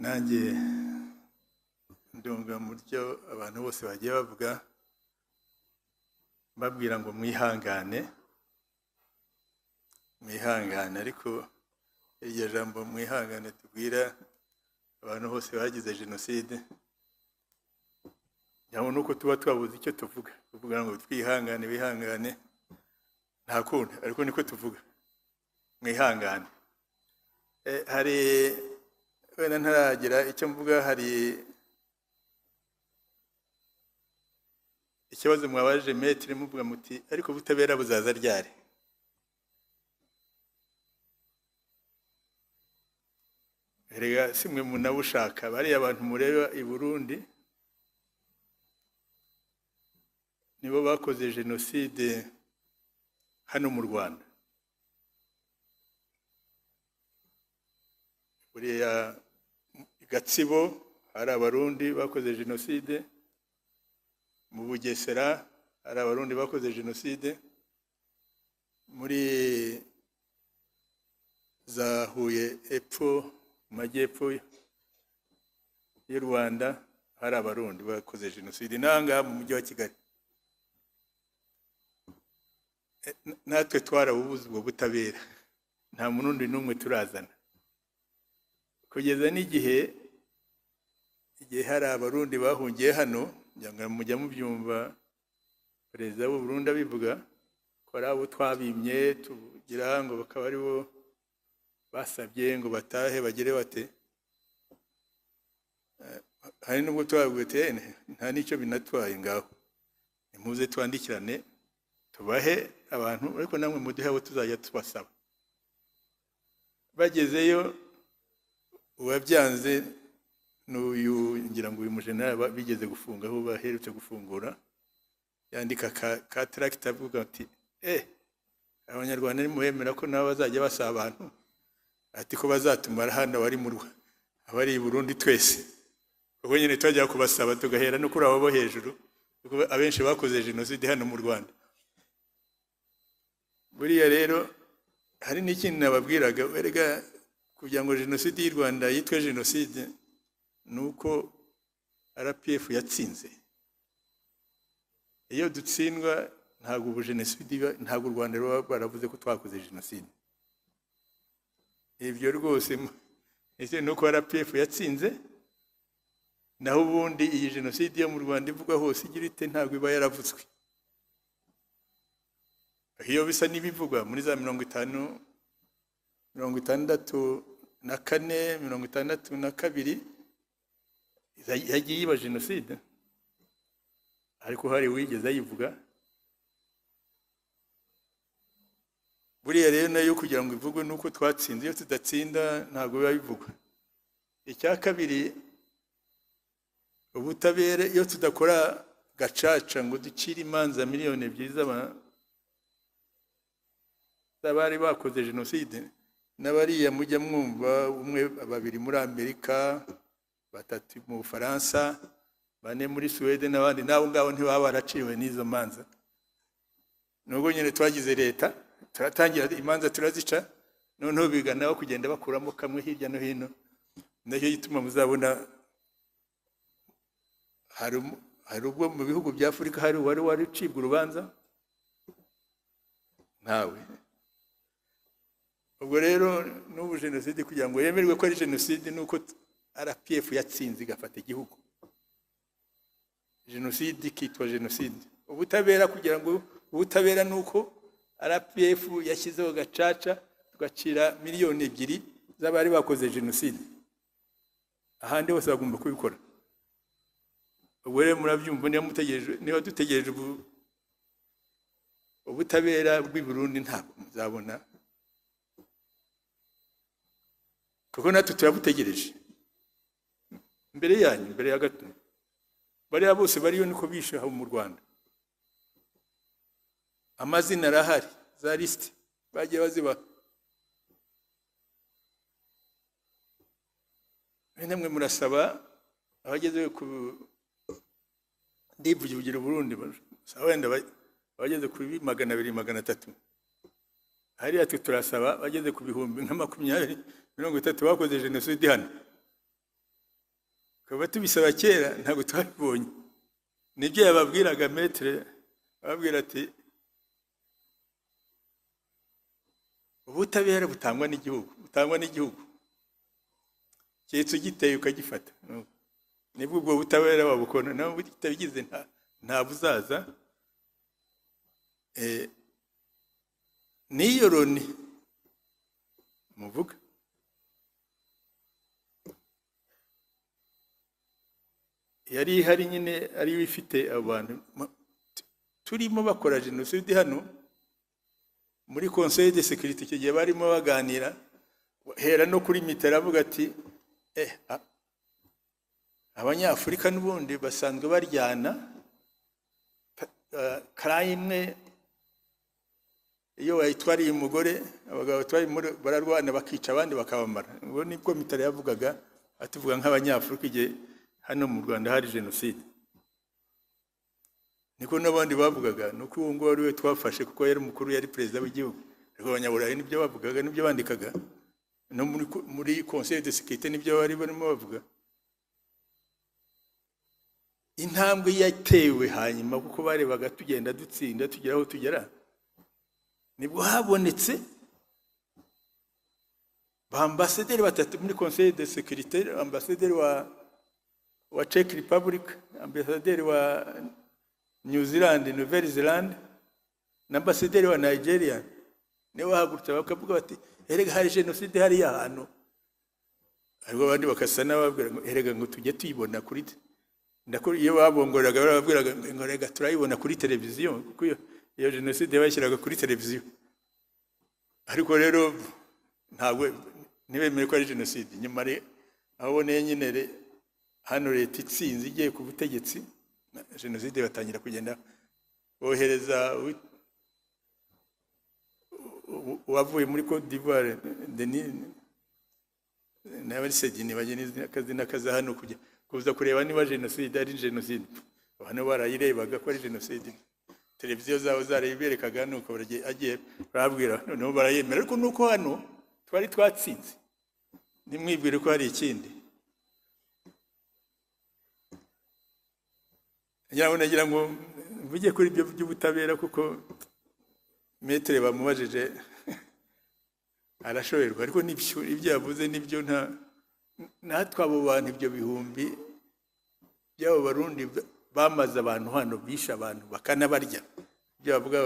nanjye ndumva mu buryo abantu bose bagiye bavuga babwira ngo mwihangane ariko iryo jambo mwihangane tubwira abantu bose bagize jenoside nyabona uko tuba twabuze icyo tuvuga ngo twihangane bihangane nta kundi ariko niko tuvuga mwihangane. Hari wenda ntaragira icyo mvuga, hari ikibazo mwabaje metre muvuga muti ariko butabera buzaza ryari. Erega simwe munabushaka, bari abantu mureba i Burundi nibo bakoze jenoside hano mu Rwanda. Buriya Gatsibo hari abarundi bakoze jenoside, mu Bugesera hari abarundi bakoze jenoside, muri za Huye epfo majyepfo y'u Rwanda hari abarundi bakoze jenoside, nanga mu mujyi wa Kigali. Natwe twarabubuze ubwo butabera, nta murundi n'umwe turazana kugeza n'igihe hari abarundi bahungiye hano. Mujya mubyumva perezida w'u Burundi abivuga ko ari abo twabimye tugira ngo bakaba ari bo basabye ngo batahe bagere bate. Hari nubwo twabwite nta n'icyo binatwaye, ngaho nimuze twandikirane tubahe abantu ariko namwe muduhe abo tuzajya tubasaba. Bagezeyo uwabyanze n'uyu ngira ngo uyu mujenerali bigeze gufunga aho baherutse gufungura, yandika ka tractor avuga ati abanyarwanda nimuhemera ko nabo bazajya basaba abantu ati ko bazatumara hano bari mu Rwanda abari i Burundi twese, ubwo nyine twajya kubasaba tugahera no kuri abo bo hejuru kuko abenshi bakoze jenoside hano mu Rwanda. Buriya rero hari n'ikintu nababwiraga, erega kugira ngo jenoside y'u Rwanda yitwe jenoside nuko RPF yatsinze. Iyo dutsindwa ntabwo ubu jenoside ntabwo u Rwanda ruba baravuze ko twakoze jenoside. Ibyo rwose ese nuko RPF yatsinze, naho ubundi iyi jenoside yo mu Rwanda ivugwa hose igira ite ntabwo iba yaravuzwe. Iyo bisa n'ibivugwa muri za 50, 64, 62 yagiye iba jenoside, ariko hari wigeze ayivuga. Buriya rero nayo kugira ngo ivugwe nuko twatsinze, iyo tudatsinda ntabwo biba bivugwa. Icya kabiri, ubutabera iyo tudakora gacaca ngo ducire imanza miliyoni 2 z'abari bakoze jenoside, n'abariya mujya mwumva umwe 2 muri Amerika, 3 mu Bufaransa, 4 muri Suwede n'abandi, nabo ngabo ntibaba baraciwe n'izo manza. Nubwo nyine twagize leta turatangira imanza turazica, noneho biganaho kugenda bakuramo kamwe hirya no hino. Nacyo gituma muzabona hari ubwo mu bihugu bya Afurika hari wari ucibwa urubanza ntawe. Ubwo rero n'ubu jenoside kugira ngo yemerwe ko ari jenoside nuko RPF yatsinze igafata igihugu, jenoside ikitwa jenoside. Ubutabera kugira ngo ubutabera nuko RPF yashyizeho gacaca tugacira miliyoni 2 z'abari bakoze jenoside, ahandi hose bagomba kubikora. Ubwo rero murabyumva, niba dutegereje ubutabera bw'i Burundi ntabwo muzabona, kuko natwe turabutegereje mbere yanyu, mbere ya gato. Bariya bose bariyo niko bishe aho mu Rwanda, amazina arahari, za liste bagiye baziba. Namwe murasaba abageze ku ndivugira Burundi, wenda bageze ku 200, 300. Hariya turasaba bageze ku bihumbi nka 20, 30 bakoze jenoside hano. kuba tubisaba kera ntabwo twabibonye. Nibyo yababwiraga metre, ababwira ati ubutabera butangwa n'igihugu cyetse ugiteye ukagifata. Nibwo ubwo butabera babukona, naho butabigize nta buzaza. Niyo Loni muvuga yari ihari nyine, ari ifite abantu turimo bakora jenoside hano muri Conseil de Sécurité. Icyo gihe barimo baganira, hera no kuri Mitterrand avuga ati Abanyafurika n'ubundi basanzwe baryana, crime iyo wayitwariye umugore, abagabo batwari bararwana bakica abandi bakabamara. Ubwo nibwo Mitterrand yavugaga, atuvuga nk'Abanyafurika igihe hano mu Rwanda hari jenoside. Niko n'abandi bavugaga, nuko uwo ngo ari we twafashe kuko yari umukuru, yari perezida w'igihugu. Ariko Abanyaburayi nibyo bavugaga, nibyo bandikaga, no muri Conseil de Sécurité nibyo bari barimo bavuga. Intambwe yatewe hanyuma kuko barebaga tugenda dutsinda tugera aho tugera, nibwo habonetse ba ambassadeur batatu muri Conseil de Sécurité, ambassadeur wa Czech Republic, ambassadeur wa New Zealand, Nouvelle-Zélande, na ambassadeur wa Nigeria. Niwe bahagurutse bakavuga bati erega hari jenoside hari ahantu. Ariko abandi bakasana babwira ngo erega ngo tujye tuyibona kuri ndako. Iyo babongoraga barabwiraga ngo erega turayibona kuri televiziyo, kuko iyo jenoside bashyiraga kuri televiziyo. Ariko rero ntabwo ntibemere ko ari jenoside. Nyuma abone nyine hano leta itsinze igiye ku butegetsi, jenoside batangira kugenda bohereza wavuye muri Côte d'Ivoire Denis n'abasedini bagenize akazi hano kujya kuza kureba niba jenoside ari jenoside. Hano barayirebaga ko ari jenoside, televiziyo zabo zarayiberekaga, nuko agiye barabwira noneho barayemera. Ariko nuko hano twari twatsinze, nimwibwire ko hari ikindi. Nagira ngo mvuge kuri ibyo by'ubutabera kuko metre bamubajije arashoberwa. Ariko ibyo yavuze nibyo, natwe abo bantu ibyo bihumbi by'abo Barundi bamaze abantu hano, bisha abantu bakanabarya. Ibyo bavuga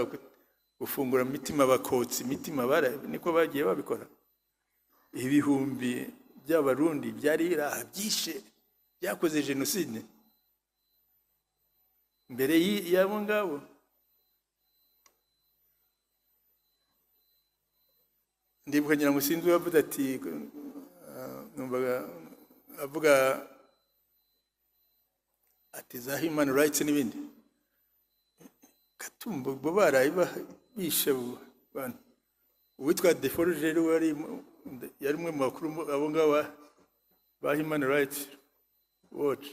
gufungura imitima, bakotsa imitima, niko bagiye babikora. Ibihumbi by'Abarundi byari byishe, byakoze jenoside mbere y'abo ngabo. Ndibuka ngira ngo sinzi wavuze ati avuga ati za human rights n'ibindi. Katumba bo baraye bishe abantu. Uwitwa Deforge yari umwe mu bakuru abo ngabo ba Human Rights Watch.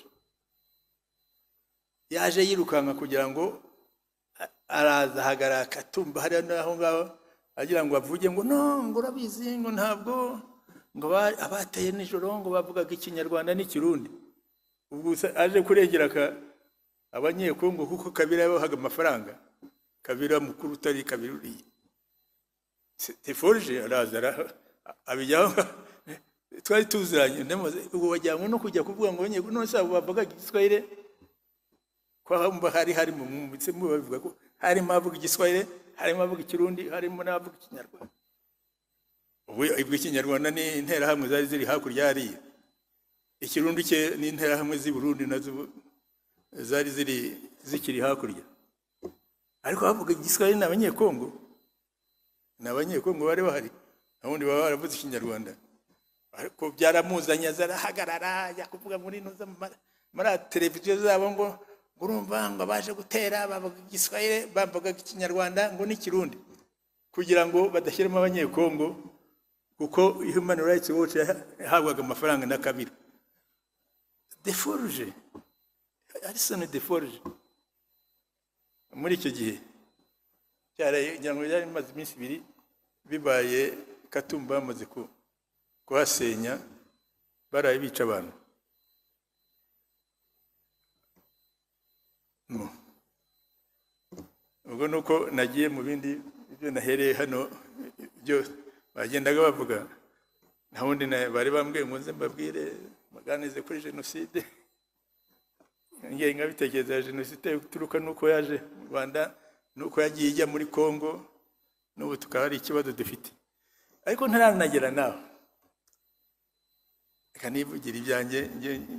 Yaje yirukanka kugira ngo araza hagarara Katumba hari naho ngaho, agira ngo avuge ngo no, ngo urabizi ngo ntabwo ngo abateye nijoro ngo bavugaga Ikinyarwanda n'Ikirundi. Ubwo aje kurengera Abanyekongo kuko Kabila yabahaga amafaranga. Kabila mukuru utari Kabila uriye. Deforge araza abijyaho, twari tuziranye. Ubwo bajyanywe no kujya kuvuga ngo nyego none sabo bavuga Igiswahili, ko hari mu mitse mu bavuga ko harimo avuga Igiswahili, harimo avuga Ikirundi, harimo n'avuga Ikinyarwanda. Ubwo Ikinyarwanda ni intera hamwe zari ziri hakurya hariya. Ikirundi cye ni intera hamwe z'i Burundi nazo zari zikiri hakurya. Ariko bavuga Igiswahili n'Abanyekongo, bari bahari, abundi baba baravuze Ikinyarwanda. Ariko byaramuzanya zarahagarara ajya kuvuga muri televiziyo zabo ngo urumva ngo baje gutera, bavuga Igiswahili, bavuga Ikinyarwanda ngo n'Ikirundi, kugira ngo badashyiramo Abanyekongo, kuko Human Rights Watch yahabwaga amafaranga na Kabila. Deforge, Alison Deforge muri icyo gihe cyaragira ngo yari maze iminsi 2 bibaye Katumba bamaze kuhasenya, baraye bica abantu. ubwo nuko nagiye mu bindi ibyo nahereye hano byo bagendaga bavuga nta wundi bari bambwiye ngo nze mbabwire baganize kuri jenoside ngiye nkabitekereza jenoside turuka nuko yaje mu Rwanda nuko yagiye ijya muri Congo n'ubu tukaba ari ikibazo dufite ariko ntaranagera nawe reka nivugira ibyanjye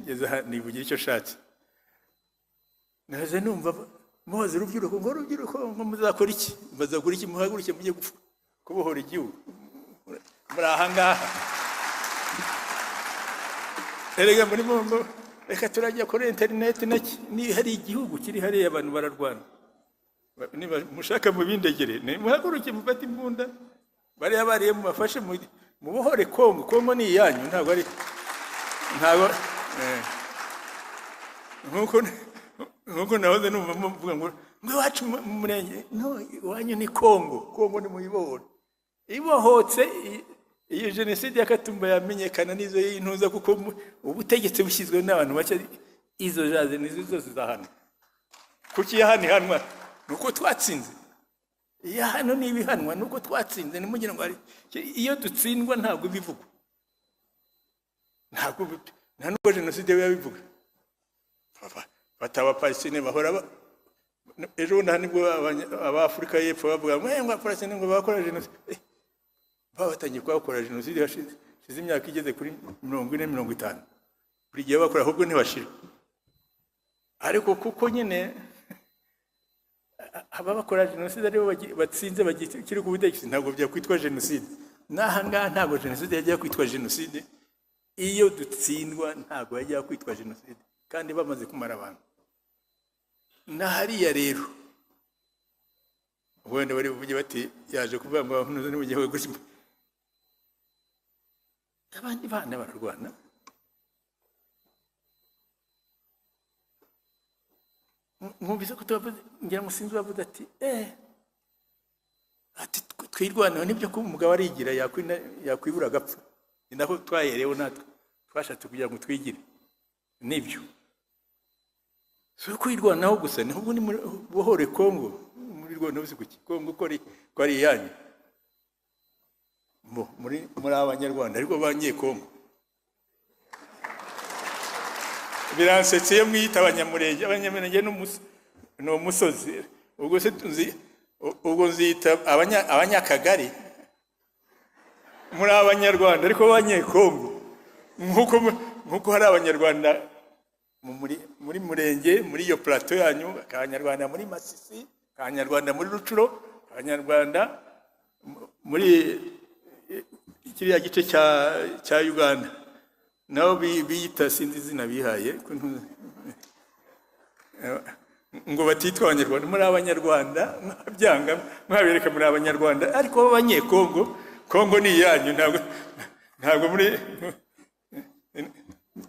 ngeze nivugira icyo shatse naje numva muhoze urubyiruko ngo muzakora iki bazakora iki muhaguruke mujye kubohora igihugu muri aha ngaha erega muri bombo reka turajya kuri internet ni hari igihugu kiri hariya abantu bararwana niba mushaka mu bindegere muhaguruke mufate imbunda bariya bariye mubafashe mubohore Kongo ni iyanyu ntabwo ari ntabwo nkuko nahoze numva mvuga ngo iwacu mu murenge no iwanyu ni Kongo ni muyibohore ibohotse iyo jenoside yakatumba yamenyekana nizo y'intuza kuko ubutegetsi bushyizwe n'abantu bake izo jaze nizo zose zahana kuki yahani hanwa nuko twatsinze iya hano ni ibihanwa nuko twatsinze nimugira ngo iyo dutsindwa ntabwo bivugwa ntabwo nta nubwo jenoside yabivuga bataba Palestine bahora ejo nibwo abafurika y'epfo bavuga ngo Palestine ngo bakora jenoside babatangiye kwakora jenoside hashize imyaka igeze kuri 40-50 buri gihe bakora ahubwo ntibashira ariko kuko nyine aba bakora jenoside aribo batsinze bagikiri ku butegetsi ntabwo byakwitwa jenoside naha ngaha ntabwo jenoside yajya kwitwa jenoside iyo dutsindwa ntabwo yajya kwitwa jenoside kandi bamaze kumara abantu na hariya rero wenda bari buvuge bati yaje kuvuga ngo abahunuza n'ubugiye gutya abandi bana bararwana mwumvise ko tubavuze ngira ngo sinzi bavuze ati ati twirwanaho nibyo ko umugabo arigira yakwibura agapfa ni naho twaherewe natwe twashatse kugira ngo twigire nibyo so kwirwanaho gusa niho ni bohore Kongo muri Rwanda bose kuki Kongo ko ari yanyu muri abanyarwanda ariko banye Kongo biransetse yo mwita abanyamurenge no musozi ubwo se ubwo nzita abanyakagari muri abanyarwanda ariko banye Kongo nkuko hari abanyarwanda muri murenge muri iyo plateau yanyu abanyarwanda muri Masisi abanyarwanda muri Rucuro abanyarwanda muri kiriya gice cya Uganda nabo biyita sinzi izina bihaye ngo batitwa abanyarwanda muri abanyarwanda byanga mwabereka muri abanyarwanda ariko Kongo ni yanyu ntabwo muri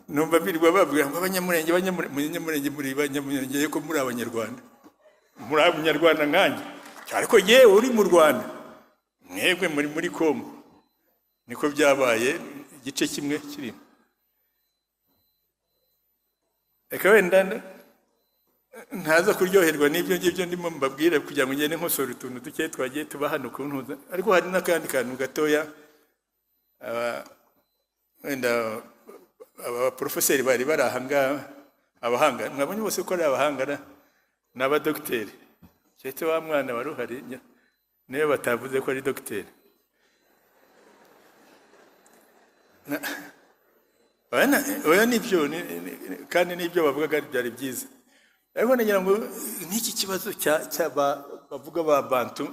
numva birirwa bavuga ngo abanyamurenge muri banyamurenge ko muri abanyarwanda muri abanyarwanda nkanjye ariko yewe uri mu Rwanda mwebwe muri Kongo niko byabaye igice kimwe kirimo reka wenda ntaza kuryoherwa n'ibyo ngibyo ndimo mbabwira kugira ngo ngende nkosora utuntu duke twagiye tuba hano ku ntuza ariko hari n'akandi kantu gatoya wenda abaprofeseri bari barahanga abahanga mwabonye bose ko ari abahanga n'abadokiteri cyetse wa mwana wari uhari niyo batavuze ko ari dokiteri oya nibyo kandi nibyo bavuga byari byiza ariko nagira ngo n'iki kibazo bavuga ba Bantu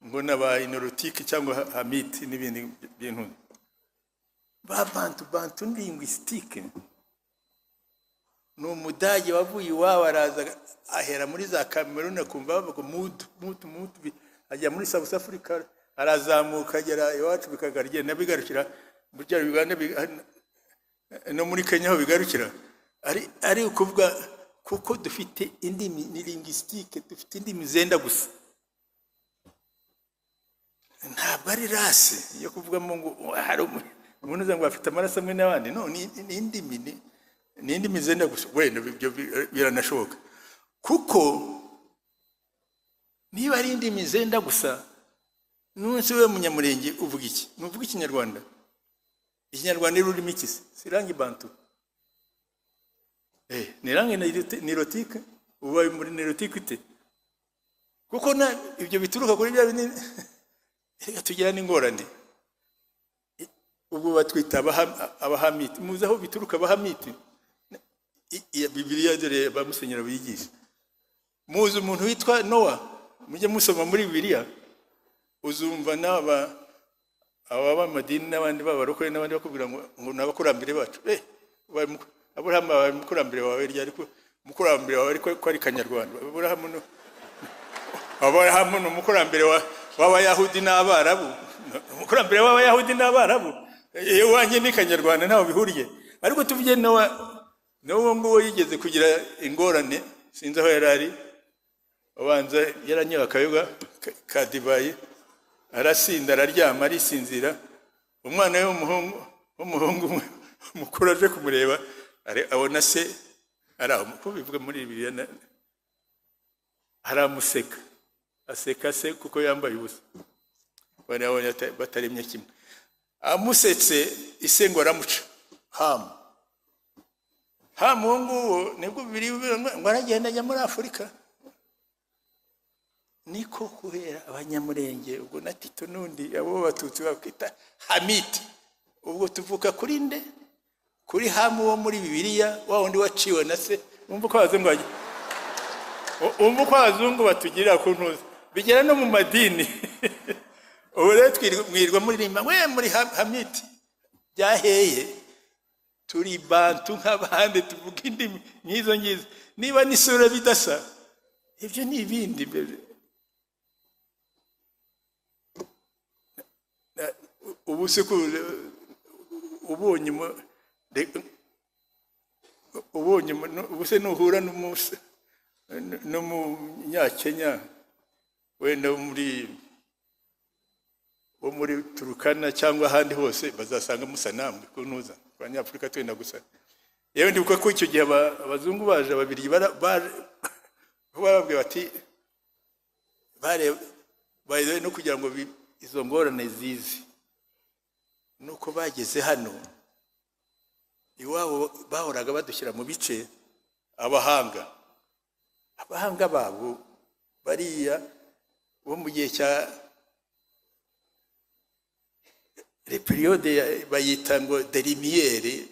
ngo n'aba Inorotike cyangwa Hamiti n'ibindi bintu ba Bantu linguistique no mudage wavuye iwawe araza ahera muri za Cameroon akumva bavuga mutu ajya muri South Africa arazamuka agera iwacu bikagarye nabigarukira muri Uganda no muri Kenya ho bigarukira ari ukuvuga kuko dufite indimi ni linguistique dufite indimi zenda gusa ntabwo ari rase yo kuvuga ngo hari umuntu uzango afite amaraso amwe n'abandi no ni indimi zenda gusa wenda ibyo biranashoboka kuko niba ari indimi zenda gusa nunsi we munyamurenge uvuga iki? Nuvuga ikinyarwanda. Ikinyarwanda ni ururimi iki? Si langue bantu. Ni langue nilotique. Uba muri nilotique ite? Kuko na ibyo bituruka kuri bya binini tugira n'ingorane. Ubwo batwita abahamiti. Muzi aho bituruka abahamiti? Bibiliya dore bamusenyera biyigisha. Muzi umuntu witwa Noah, mujye musoma muri Bibiliya, uzumva aba madini n'abandi babarokore n'abandi bakubwira ngo nabakurambire bacu. Abraham mukurambire wawe ariko mukurambire wawe ariko ko ari Kanyarwanda. Abraham no mukurambire w'Abayahudi n'Abarabu. Mukurambire w'Abayahudi n'Abarabu. Wanje ni Kanyarwanda ntaho bihuriye. Ariko tuvuge Nowa ngo yigeze kugira ingorane, sinzi aho yarari. Abanza yaranyewe akayoga ka divayi, arasinda araryama arisinzira. Umwana we w'umuhungu mukuru aje kumureba, abona se araho ko bivuga muri Bibiliya, aramuseka, aseka se kuko yambaye ubusa. Barabonye bataremye kimwe. Amusetse isengo aramuca. Hamu ngo nibwo biri ngo aragenda ajya muri Afurika. Niko kubera abanyamurenge ubwo na Tito nundi abo batutsi bakwita Hamiti. Ubwo tuvuka kuri nde? Kuri Hamu wo muri Bibiliya, wa wundi waciwe na se. Umva ko abazungu batugirira ku ntuzi. Bigera no mu madini. Ubu rero mwirwa muririmba mwe muri Hamiti. Byaheye. Turi bantu nk'abandi tuvuga indimi nyizo. Niba n'isura bidasa, ibyo ni ibindi. Ubu se ko ubonye ubu se nuhura n'umunyakenya wenda wo muri Turukana cyangwa ahandi hose bazasanga musa namwe kuntuza abanyafurika twenda gusa. Yewe ndibuka ko icyo gihe abazungu baje babiri barababwiye bati bare no kugira ngo izo ngorane zizi nuko bageze hano iwabo bahoraga badushyira mu bice abahanga babo bariya bo mu gihe cya les périodes bayita ngo de lumière,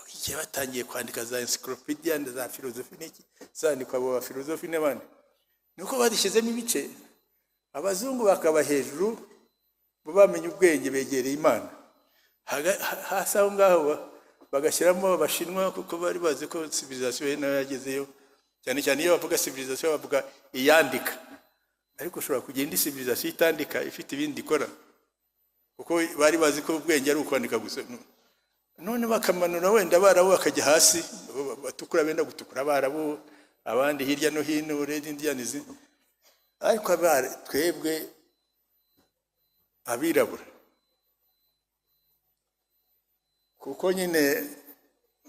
igihe batangiye kwandika za encyclopédia za philosophie n'iki zandikwa abo filosofi n'abandi, nuko badishyizemo ibice. Abazungu bakaba hejuru bo bamenye ubwenge begereye Imana, hasi aho ngaho bagashyiramo abashinwa kuko bari bazi ko civilisation nayo yagezeyo. Cyane cyane iyo bavuga civilisation bavuga iyandika, ariko ushobora kugenda civilisation itandika ifite ibindi ikora, kuko bari bazi ko ubwenge ari ukwandika gusa. None bakamanura wenda barabo bakajya hasi, batukura benda gutukura barabo, abandi hirya no hino red indians. Ariko twebwe abirabura kuko nyine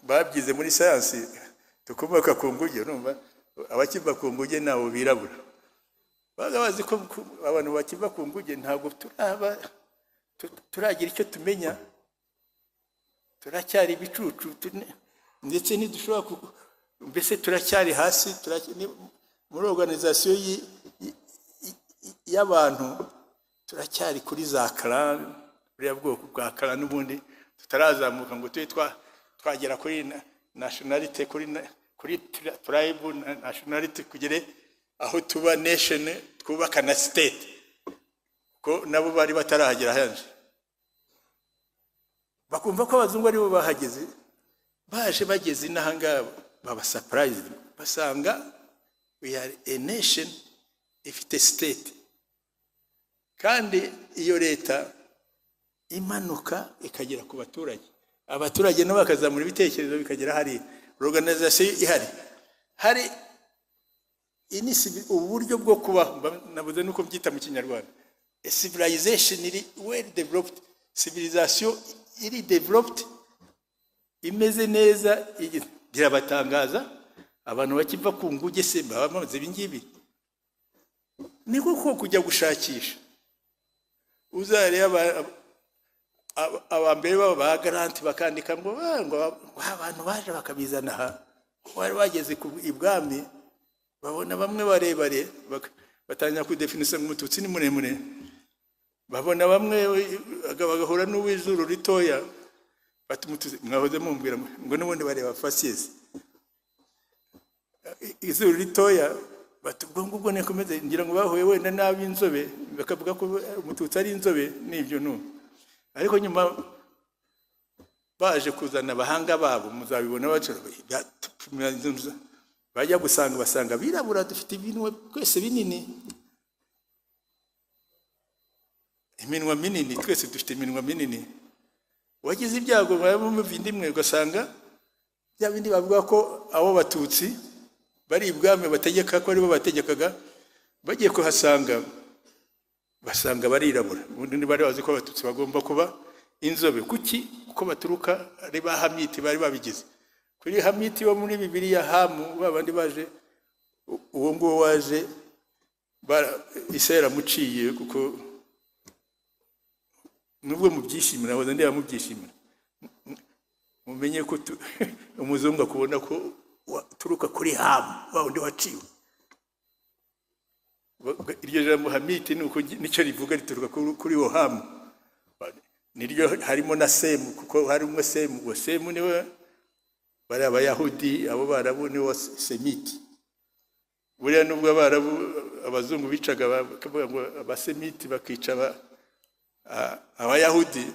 babyize muri science tukomoka ku nguge, numva abakiva ku nguge nabo birabura. Bagabazi ko abantu bakiva ku nguge ntabwo turagira icyo tumenya, turacyari bicucu ndetse ntidushobora mbese turacyari hasi, muri organisation y'abantu turacyari kuri za clan, buriya bwoko bwa clan n'ubundi tutarazamuka ngo twagera kuri nationality, kuri tribe nationality, kugere aho tuba nation, twubaka na state, ko nabo bari batarahagera hanje. Bakumva ko abazungu ari bo bahageze, baje bageze n'ahangaba baba surprised, basanga we are a nation ifite state, kandi iyo leta imanuka ikagera ku baturage, abaturage nabo bakazamura ibitekerezo bikagera hari organization ihari, hari uburyo bwo kubaho. Nabuze nuko byita mu Kinyarwanda, a civilization iri well developed, civilization iri developed imeze neza, irabatangaza abantu bakiva ku nguge se baba bamaze ibingibi. Ni kuko kujya gushakisha uzareba abambere baba ba garanti bakandika ngo abantu baje bakabizana aha bari bageze ku ibwami babona bamwe barebare batangira kudefinisa umututsi ni muremure, babona bamwe bagahura n'uw'izuru ritoya batumututsi mwahoze mumbwira ngo n'ubundi bareba facies izuru ritoya batubwo nekomeze ngira ngo bahuye wenda nabi inzobe bakavuga ko umututsi ari inzobe n'ibyo ariko nyuma baje kuzana abahanga babo muzabibona bajya gusanga basanga birabura dufite ibintu twese binini, iminwa minini, twese dufite iminwa minini. Wagize ibyago mu bindimwe ugasanga bya bindi bavuga ko abo batutsi bari ibwami bategeka ko ari bo bategekaga, bagiye kuhasanga basanga barirabura. Ubundi bari bazi ko abatutsi bagomba kuba inzobe. Kuki? Kuko baturuka ari ba Hamiti bari babigize. Kuri Hamiti wo muri Bibiliya Hamu babandi baje uwo ngo waje Isera muciye kuko nubwo mubyishimira waza ndeba mubyishimira mumenye ko umuzungu akubona ko turuka kuri Hamu bawundi waciwe. Iryo jambo Hamiti nuko nicyo rivuga rituruka kuri wo Hamu. Niryo harimo na Semu kuko hari umwe Semu, ngo Semu niwe bari abayahudi, abo barabu niwe Semiti. Buriya nubwo abarabu abazungu bicaga bakavuga ngo abasemiti bakica abayahudi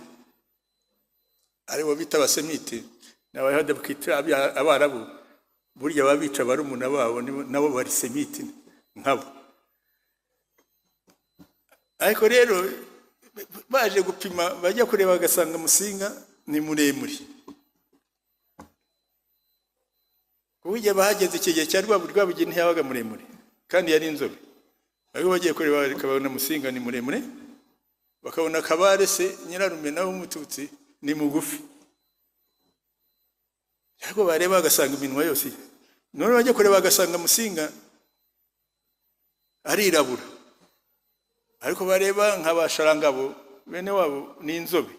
aribo bita abasemiti, n'abayahudi bakica abarabu, burya babica barumuna babo nabo bari semiti nkabo. Ariko rero baje gupima bajya kureba bagasanga Musinga ni muremure. Ubujye bahageze ikigihe cya Rwabugiri ntiyabaga muremure kandi yari inzobe. Ariko bagiye kureba bakabona Musinga ni muremure, bakabona Kabare se nyirarume nawe umututsi ni mugufi. Ariko bareba bagasanga iminwa yose. None bagiye kureba bagasanga Musinga arirabura. Ariko bareba nk'abasharangabo bene wabo ni inzobe.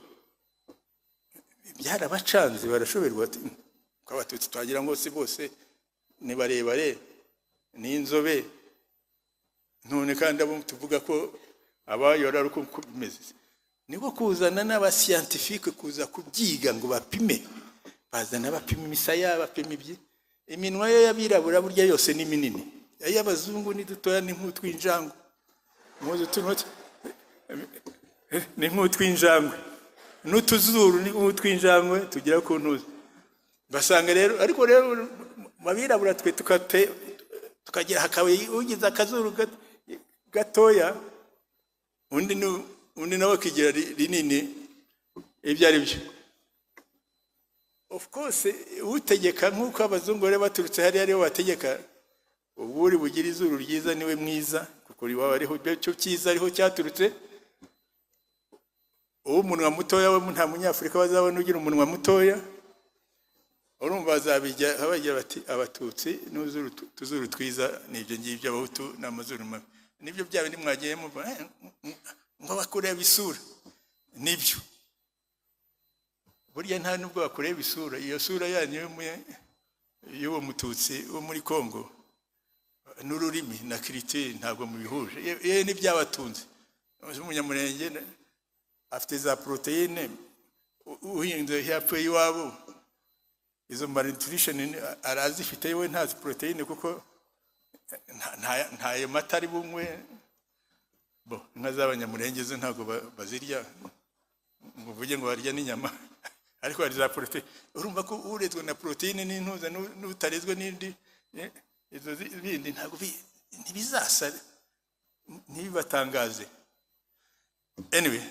Byarabacanze barashoberwa ati ko abatutsi twagira ngo si bose ni barebare ni inzobe, none kandi abo tuvuga ko abayora ruko bimeze. Niko kuzana n'abascientifique kuza kubyiga ngo bapime, bazana bapima imisaya, bapima ibyi. Iminwa yo yabirabura burya yose ni minini, ay'abazungu ni dutoya ni nk'utwinjango. Muzo tunoti ni nk'utwinjangwe, n'utuzuru ni nk'utwinjangwe tugira ku ntuzi. Basanga rero ariko rero mabirabura twe tukagira hakawe ugize akazuru gatoya, undi nawe kigira rinini. Ibyo ari byo of course utegeka nk'uko abazungu bari baturutse hari ariho bategeka. Uburi bugira izuru ryiza niwe mwiza kuko riwa ariho cyo cyiza ariho cyaturutse. Umunwa mutoya we nta munyafrika bazabona ugira umunwa mutoya. Urumva bazabijya abagira bati abatutsi n'uzuru tuzuru twiza nibyo ngibyo abahutu n'amazuru mabi. Nibyo byawe ndi mwagiye mu ngo bakureba isura nibyo. Burya nta nubwo bakureba isura, iyo sura yanyu y'uwo mututsi wo muri Kongo n'ururimi na culture ntabwo mubihuje. Ye ni byabatunze. Umunyamurenge afite za proteine uhinze yapfuye iwabo, izo malnutrition arazifite we nta proteine kuko nta mata ari bumwe. Bo inka z'abanyamurenge zo ntabwo bazirya muvuge ngo barya n'inyama ariko hari za proteine. Urumva ko urezwe na proteine n'intuza n'utarezwe n'indi izo bindi ntabwo ntibizasa ntibibatangaze. Anyway,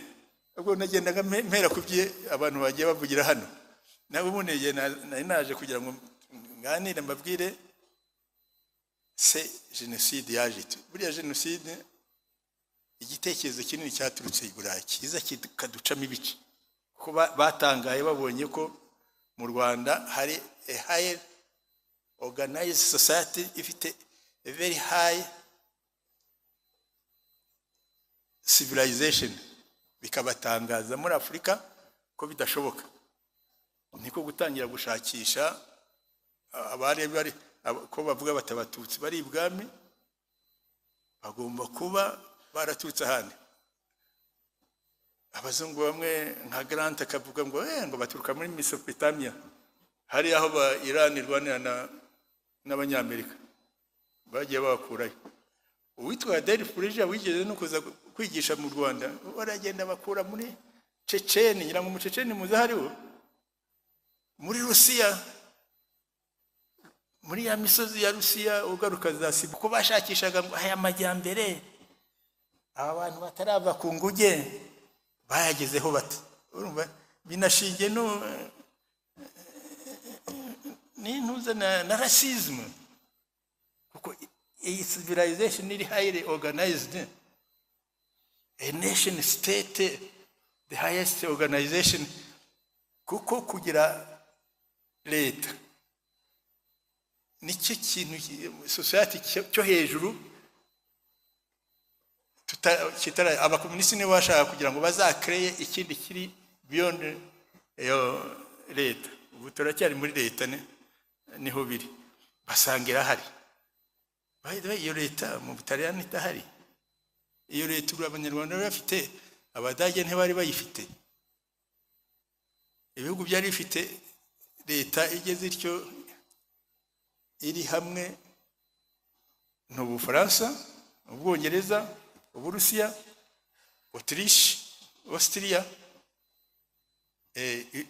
ubwo nagendaga mpera kubye abantu bagiye bavugira hano, nabo muneye naje kugira ngo nganire mbabwire se genocide yajite. Buriya genocide igitekerezo kinini cyaturutse i Burayi kiza kikaducamo ibice, kuko batangaye babonye ko mu Rwanda hari a higher organized society ifite a very high civilization, bikabatangaza muri Afrika ko bidashoboka. Niko gutangira gushakisha abari ko bavuga batabatutsi bari ibwami bagomba kuba baratutse ahandi. Abazungu bamwe nka Grant akavuga ngo baturuka muri Mesopotamia, hari aho ba Iran irwanira n'abanyamerika bagiye bakurayo. Uwitwa Adolf Frege wigeze no kuza kwigisha mu Rwanda, baragenda bakura muri Checheni, ngira ngo mu Checheni muza hariho muri Rusiya, muri ya misozi ya Rusiya ugaruka za Sibiru, ko bashakishaga aya majyambere. Abantu batarava ku nguge bayagezeho bati, urumva binashingiye no n'intuza na racism, kuko iyi civilization iri highly organized, a nation state, the highest organization, kuko kugira leta nicyo kintu society cyo hejuru kitara. Abakomunisi nibo bashaka kugira ngo bazakreye ikindi kiri beyond leta. Ubu turacyari muri leta niho biri, basangira hari. By the way, iyo leta mu Butaliyani itahari, iyo leta abanyarwanda bafite, Abadage ntibari bayifite. Ibihugu byari bifite leta igeze ityo iri hamwe, n'Ubufaransa, Ubwongereza, Uburusiya, Autriche, Austria,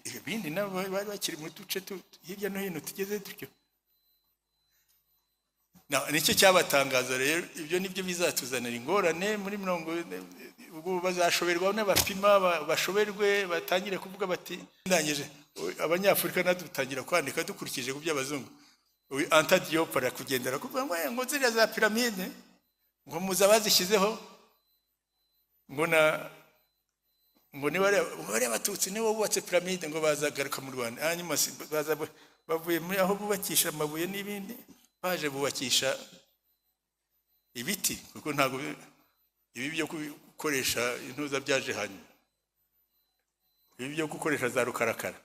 ibindi nabo bari bakiri mu duce hirya no hino tugeze dutyo. Nicyo cyabatangaza rero. Ibyo nibyo bizatuzanira ingorane muri 40. Ubwo bazashoberwa n'abapima bashoberwe, batangire kuvuga bati ndangije. Abanyafurika nadutangira kwandika dukurikije ku by'abazungu. Anta Diop kugendera kuvuga ngo ziriya za piramide ngo muzabazishyizeho ngo ni bari abatutsi nibo bubatse piramide ngo bazagaruka mu Rwanda. Hanyuma bavuye muri aho bubakisha amabuye n'ibindi, baje bubakisha ibiti, kuko ntabwo ibi byo gukoresha intuza byaje hanyuma. Ibi byo gukoresha za rukarakara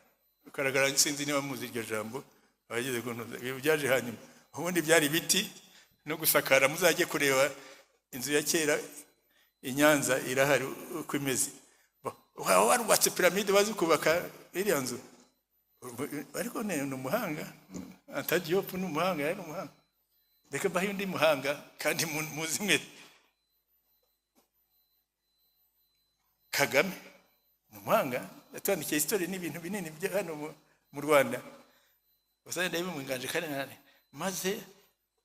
sinzi niba muzi iryo jambo, abageze ku ntuza, ibi byaje hanyuma. Ubundi byari ibiti no gusakara. Muzajye kureba inzu ya kera i Nyanza irahari uko imeze. Warubatse piramide bazi kubaka iriya nzu, ariko ni umuhanga. Anta Diop ni umuhanga, yari umuhanga. Reka mbahe undi muhanga kandi muzi mwe, Kagame ni umuhanga, yatwandikiye history n'ibintu binini byo hano mu Rwanda. Basande bimwinganje kandi maze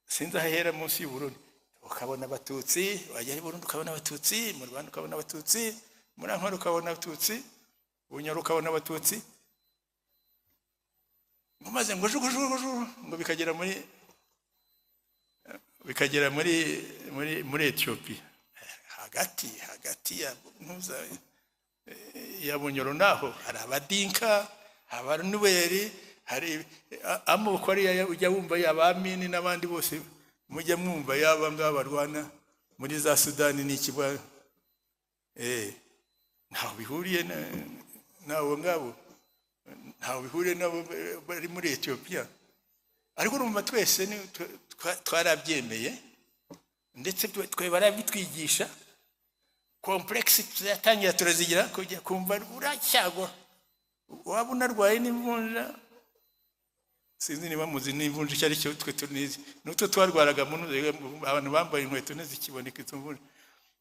sinza hahera munsi y'Uburundi, ukabona abatutsi, wajya i Burundi ukabona abatutsi, mu Rwanda ukabona abatutsi, muri Ankara ukabona abatutsi, Bunyoro ukabona abatutsi, maze ngo jugujugujugu ngo bikagera muri Ethiopia, hagati ya ntuza ya Bunyoro naho hari Abadinka, Abanuweri, hari amoko ari ujya wumva y'Abamini n'abandi bose mujya mwumva yaba ngaba barwana muri za Sudani n'ikibwa. Ntaho bihuriye nawo ngabo, ntaho bihuriye nabo bari muri Ethiopia. Ariko urumva twese twarabyemeye, ndetse twe barabitwigisha. Complexity yatangira turazigira kujya kumva uracyagwa, waba unarwaye n'imvunja. Sinzi niba muzi n'imvunja cyari cyo twe tunizi, n'utwo twarwaraga abantu bambaye inkweto ntizikiboneka izo mvunja,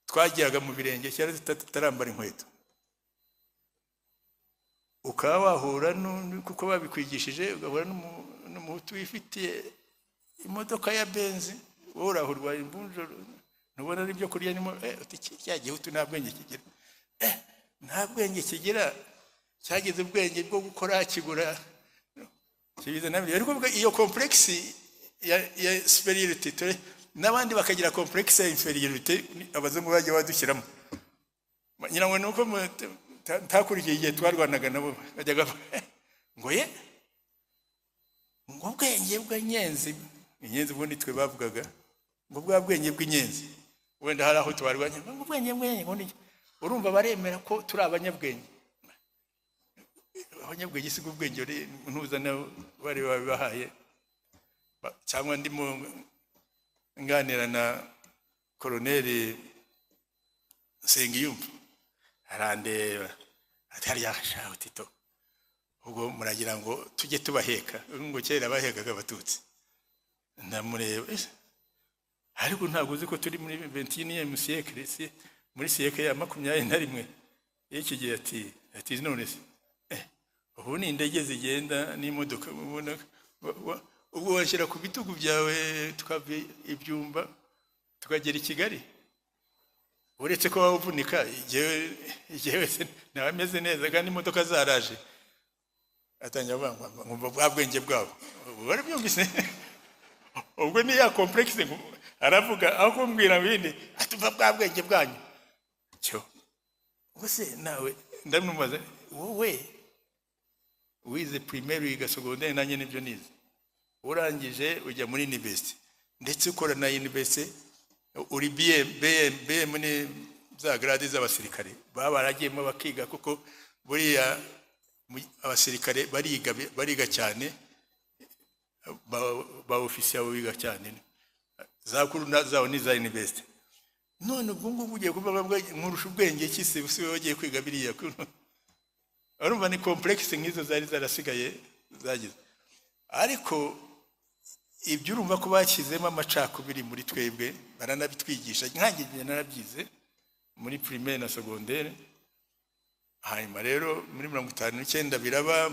twagiraga mu birenge cyari tutarambara inkweto. Ukaba wahura kuko babikwigishije, ugahura n'umuhutu wifitiye imodoka ya Benz, wowe urahurwaye imvunja, nubona ari byo kurya nimo cya gihutu nta bwenge kigira. Nta bwenge kigira, cyageze ubwenge bwo gukora kigura kibiza nabyo. Ariko iyo complex ya superiority n'abandi bakagira complex ya inferiority, abazungu bagiye badushyiramo. Nyina ngo nuko ntakurikiye igihe twarwanaga nabo bajyaga ngo ubwenge bw'inyenzi, inyenzi ubundi twe bavugaga ngo bwa bwenge bw'inyenzi, wenda hari aho tubarwanya ngo ubwenge bw'inyenzi. Urumva baremera ko turi abanyabwenge. Abanyabwenge si ubwenge ntuzana bari babibahaye. Cyangwa ndimo nganira na Koloneli Nsengiyumva arandeba ati hariya hashaho Tito, ubwo muragira ngo tujye tubaheka ngo kera bahekaga Abatutsi. Ndamureba ariko ntabwo uzi ko turi muri 21e siècle, si muri siècle ya 21 y'iki gihe. Ati none se ubu ni indege zigenda n'imodoka, ubona ubwo washyira ku bitugu byawe tukava Ibyumba tukagera I Kigali, uretse ko wavunika igihe se nawe ameze neza kandi imodoka zaraje. Atanya bangwa ngumva bwa bwenge bwabo bari byumvise. Ubwo ni ya complexe aravuga aho kumbwira bindi atuva bwa bwenge bwanyu cyo. Ubuse nawe ndamumubaza wowe wize primaire wiga secondaire nanjye nibyo nize, urangije ujya muri university ndetse ukora na university uri BM muri za grade z'abasirikare baragiyemo bakiga, kuko buriya abasirikare bariga cyane, ba officier biga cyane za kuru zawo ni za university. None ubwo ngubu ugiye kuba nkurusha ubwenge kisi usiwe wagiye kwiga biriya. Urumva ni complexe nk'izo zari zarasigaye zagize. Ariko ibyo urumva ko bakizemo amacakubiri muri twebwe baranabitwigisha, nkanjye narabyize muri primaire na secondaire. Hanyuma rero muri 59 biraba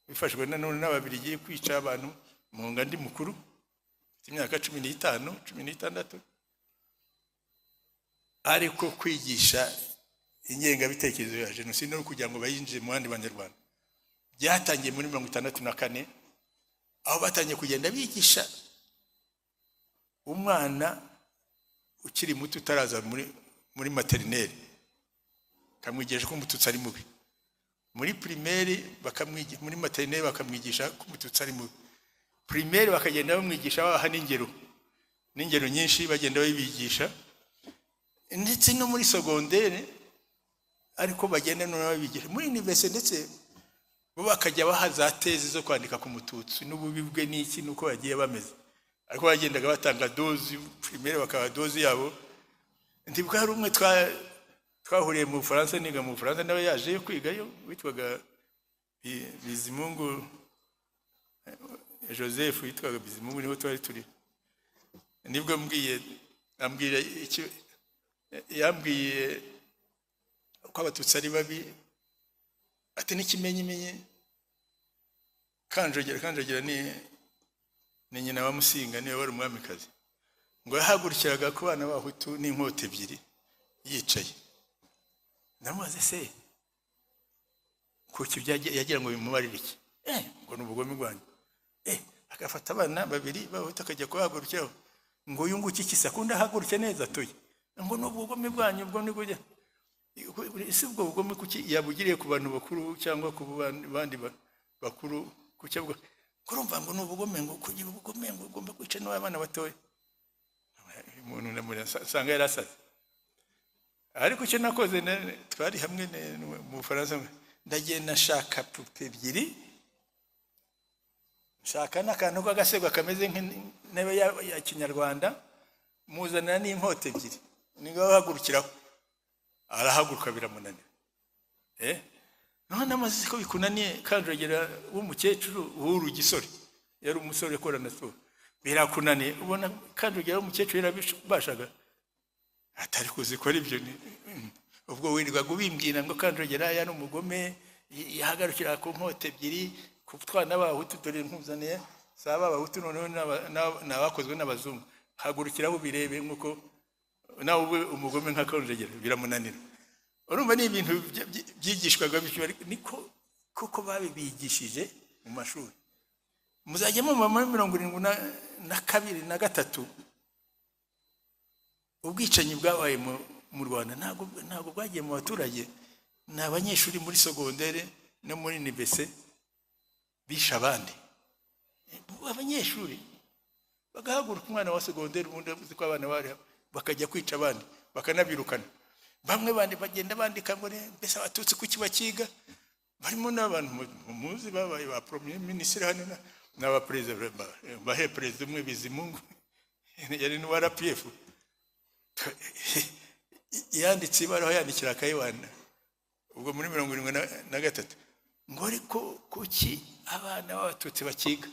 bifashwe nanone n'Ababiligi kwica abantu mu ngandi mukuru imyaka 15 16. Ariko kwigisha inyenga bitekerezo ya jenoside no kugira ngo bayinjire mu bandi banyarwanda byatangiye muri 64, aho batangiye kugenda bigisha umwana ukiri muto utaraza muri maternelle, kamwigisha ko Umututsi ari mubi. Muri primaire bakamwigisha, muri maternelle bakamwigisha ko Umututsi ari mubi. Primaire bakagenda bamwigisha baha n'ingero nyinshi bagenda babigisha, ndetse no muri secondaire ariko bagenda no babigisha. Muri université ndetse bo bakajya baha za tezi zo kwandika ku Mututsi n'ububi bwe n'iki nuko bagiye bameze. Ariko bagendaga batanga dozi primaire bakaba dozi yabo. Ndibwa hari umwe twahuriye mu Faransa, niga mu Faransa nawe yaje kwigayo witwaga Bizimungu Joseph, witwaga Bizimungu, niho twari turi. Nibwo ambwira icyo yambwiye ko Abatutsi ari babi, ati n'ikimenyimenye Kanjogera ni nyina wa Musinga, niwe wari umwamikazi, ngo yahagurikiraga ku bana b'Abahutu n'inkota ebyiri yicaye. Ndamubaze se kuki yagira ngo bimubarire iki? Ngo n'ubugome bwanyu. Agafata abana babiri b'Abahutu akajya kuhagurukiraho ngo yunguke iki sakunda haguruke neza toye, ngo n'ubugome bwanyu bwo ni kujya. Ese ubwo bugome kuki yabugiriye ku bantu bakuru cyangwa ku bandi bakuru kuki bwo kurumva ngo n'ubugome, ngo kugira ubugome ngo ugomba kwica n'abana batoye. Umuntu namuri sanga yarasaze. Ariko cyo nakoze twari hamwe mu Faransa, ndagenda nshaka pupe ebyiri, nshaka n'akantu k'agasego kameze nk'intebe ya Kinyarwanda, muzanira n'inkota ebyiri, niga bahagurukiraho. Arahaguruka biramunanira. None amaze ko bikunaniye, Kanjogera w'umukecuru w'urugisore, yari umusore korana so birakunaniye. Ubona Kanjogera w'umukecuru yarabashaga atari kuzikora ibyo. Ubwo wirirwa gubimbwira ngo Kanjogera yari umugome, yahagarukira ku nkota ebyiri ku twana b'Abahutu, dore nkuzaniye saba Abahutu noneho n'abakozwe n'abazungu, hagurukiraho birebe nkuko nawe umugome nka Kanjogera biramunanira. Urumva ni ibintu byigishwaga bityo, niko kuko babibigishije mu mashuri. Muzajya mu 72 na 3 ubwicanyi bwabaye mu Rwanda ntabwo bwagiye mu baturage, n'abanyeshuri muri secondaire no muri université bisha abandi. abanyeshuri bagahaguruka umwana wa segonderi ubundi uzi ko abana bari bakajya kwica abandi bakanabirukana. Bamwe bandi bagenda bandika ngo mbese abatutsi kuki bakiga, barimo n'abantu muzi babaye ba premier ministre hano n'aba president bahe president umwe Bizimungu yari n'uwa RPF yanditse ibaraho yandikira Kayibanda ubwo muri 73 ngo ariko kuki abana b'abatutsi bakiga.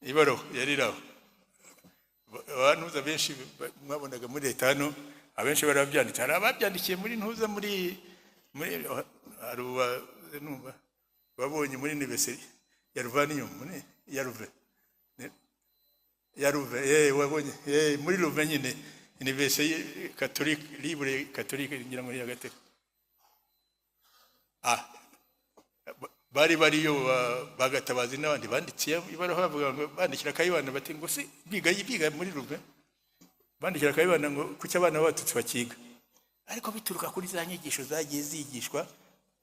Ibaraho yari raho abantu benshi mwabonaga muri leta hano abenshi barabyanditse, hari ababyandikiye muri ntuza muri aruba numva babonye muri university ya Ruvanium muri Yaruve wabonye muri Ruve nyine university catholique libre catholique ngira muri Gatete. Bari yo bagatabazi n'abandi banditse ibaraho bavuga ngo bandikira Kayibanda bati ngo si biga muri Ruve, bandikira Kayibanda ngo kuki abana b'abatutsi bakiga. Ariko bituruka kuri za nyigisho zagiye zigishwa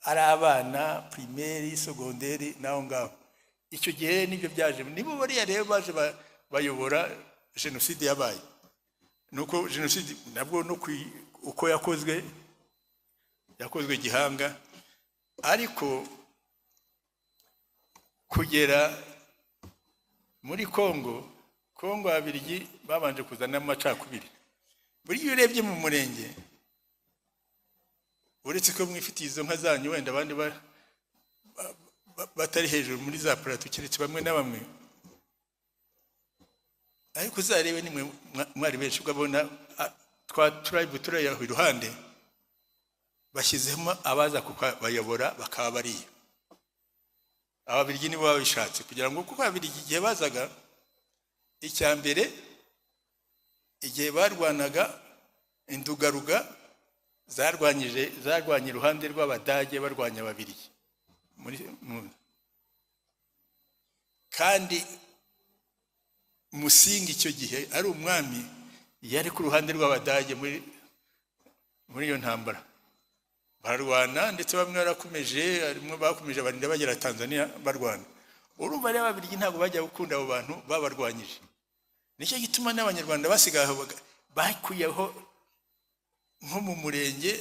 ari abana primaire secondaire naho ngaho. Icyo gihe nibyo byaje, nibo bari rero baje bayobora genocide yabaye. Nuko genocide nabwo no uko yakozwe gihanga, ariko kugera muri Kongo abirigi babanje kuzana amacakubiri. Buri iyo urebye mu murenge uretse ko mwifitiye izo nka zanyu wenda abandi batari hejuru muri za plateau kiretse bamwe na bamwe, ariko uzarebe nimwe mwari benshi ugabona twa tribe turayaho iruhande bashyizemo abaza kubayobora bakaba bariya. Ababirigi nibo babishatse kugira ngo kuko ababirigi igihe bazaga icyambere igihe barwanaga Indugaruga zarwanye iruhande rw'Abadage barwanya Ababirigi kandi Musinga icyo gihe ari umwami yari ku ruhande rw'Abadage muri iyo ntambara barwana, ndetse bamwe barakomeje harimo bakomeje barinda bagera Tanzania barwana. Urumva rero Ababirigi ntabwo bajya gukunda abo bantu babarwanyije. Nicyo gituma n'Abanyarwanda basigaho bakuyeho nko mu murenge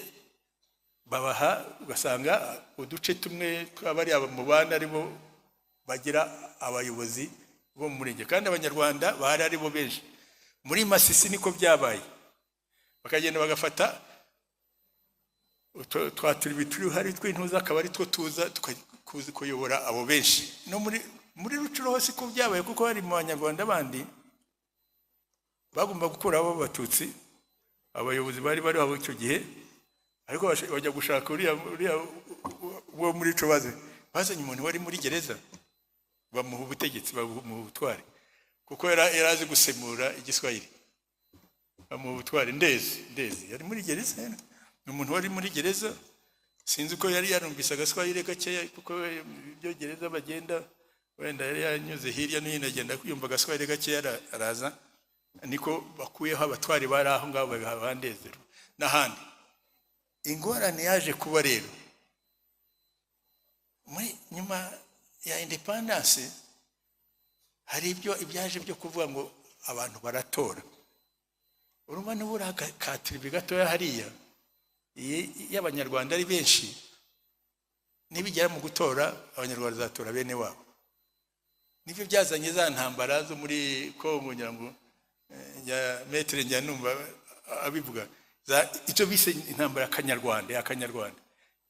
babaha ugasanga uduce tumwe twabari mu bana aribo bagira abayobozi bo mu murenge, kandi Abanyarwanda bahari aribo benshi. Muri Masisi niko byabaye, bakagenda bagafata twaturibi turi hari tw'intuza akaba ari two tuza tukakuzi kuyobora abo benshi. No muri Rucuro hose ko byabaye kuko hari mu Banyarwanda bandi bagomba gukura abo Batutsi abayobozi bari aho icyo gihe, ariko bajya gushaka uriya wo muri Rucuro bazanye umuntu wari muri gereza bamuha ubutegetsi bamuha ubutware kuko yarazi gusemura Igiswahili, bamuha ubutware. Ndezi yari muri gereza, umuntu wari muri gereza sinzi ko yari yarumvise Agaswahili gakeya kuko ibyo gereza bagenda wenda yari yanyuze hirya no hino agenda kuyumva Agaswahili gakeya araza, niko bakuyeho abatwari bari aho ngaho babandezero n'ahandi. Ingorane yaje kuba rero muri nyuma ya independence hari ibyaje byo kuvuga ngo abantu baratora. Urumva n'ubura katiribi gatoya hariya y'Abanyarwanda ari benshi, nibigera mu gutora Abanyarwanda zatora bene wabo. Nibyo byazanye za ntambara zo muri Kongo ngira ngo ya Maître Njyanumva abivuga icyo bise intambara y'Akanyarwanda.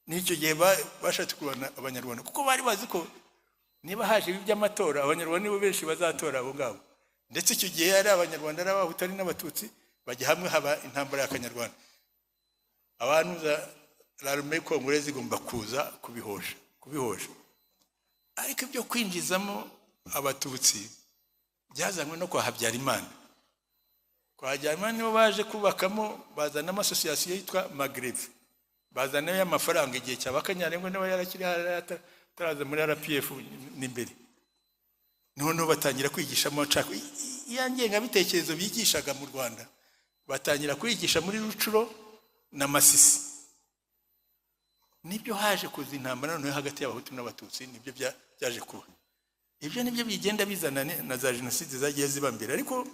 N'icyo gihe bashatse kubana Abanyarwanda kuko bari bazi ko niba haje iby'amatora Abanyarwanda nibo benshi bazatora abo ngabo, ndetse icyo gihe ari Abanyarwanda ari Abahutu n'Abatutsi bajya hamwe haba intambara y'Akanyarwanda. Abantu za l'armée congolaise igomba kuza kubihosha, ariko ibyo kwinjizamo Abatutsi byazanywe no kwa Habyarimana. Kwa Habyarimana nibo baje kubakamo, bazana amasosiyasiyo yitwa Maghreb, bazana y'amafaranga igihe cy'Abakanyarengwa n'aba yarakiri taraza muri RPF n'imbere. Noneho batangira kwigisha amacako yangenga bitekerezo bigishaga mu Rwanda, batangira kwigisha muri Rucuro na Masisi. Nibyo haje kuza intambara noneho hagati y'Abahutu n'Abatutsi, nibyo byaje kuba. ibyo nibyo bigenda bizana na za jenoside zagiye ziba mbere. Ariko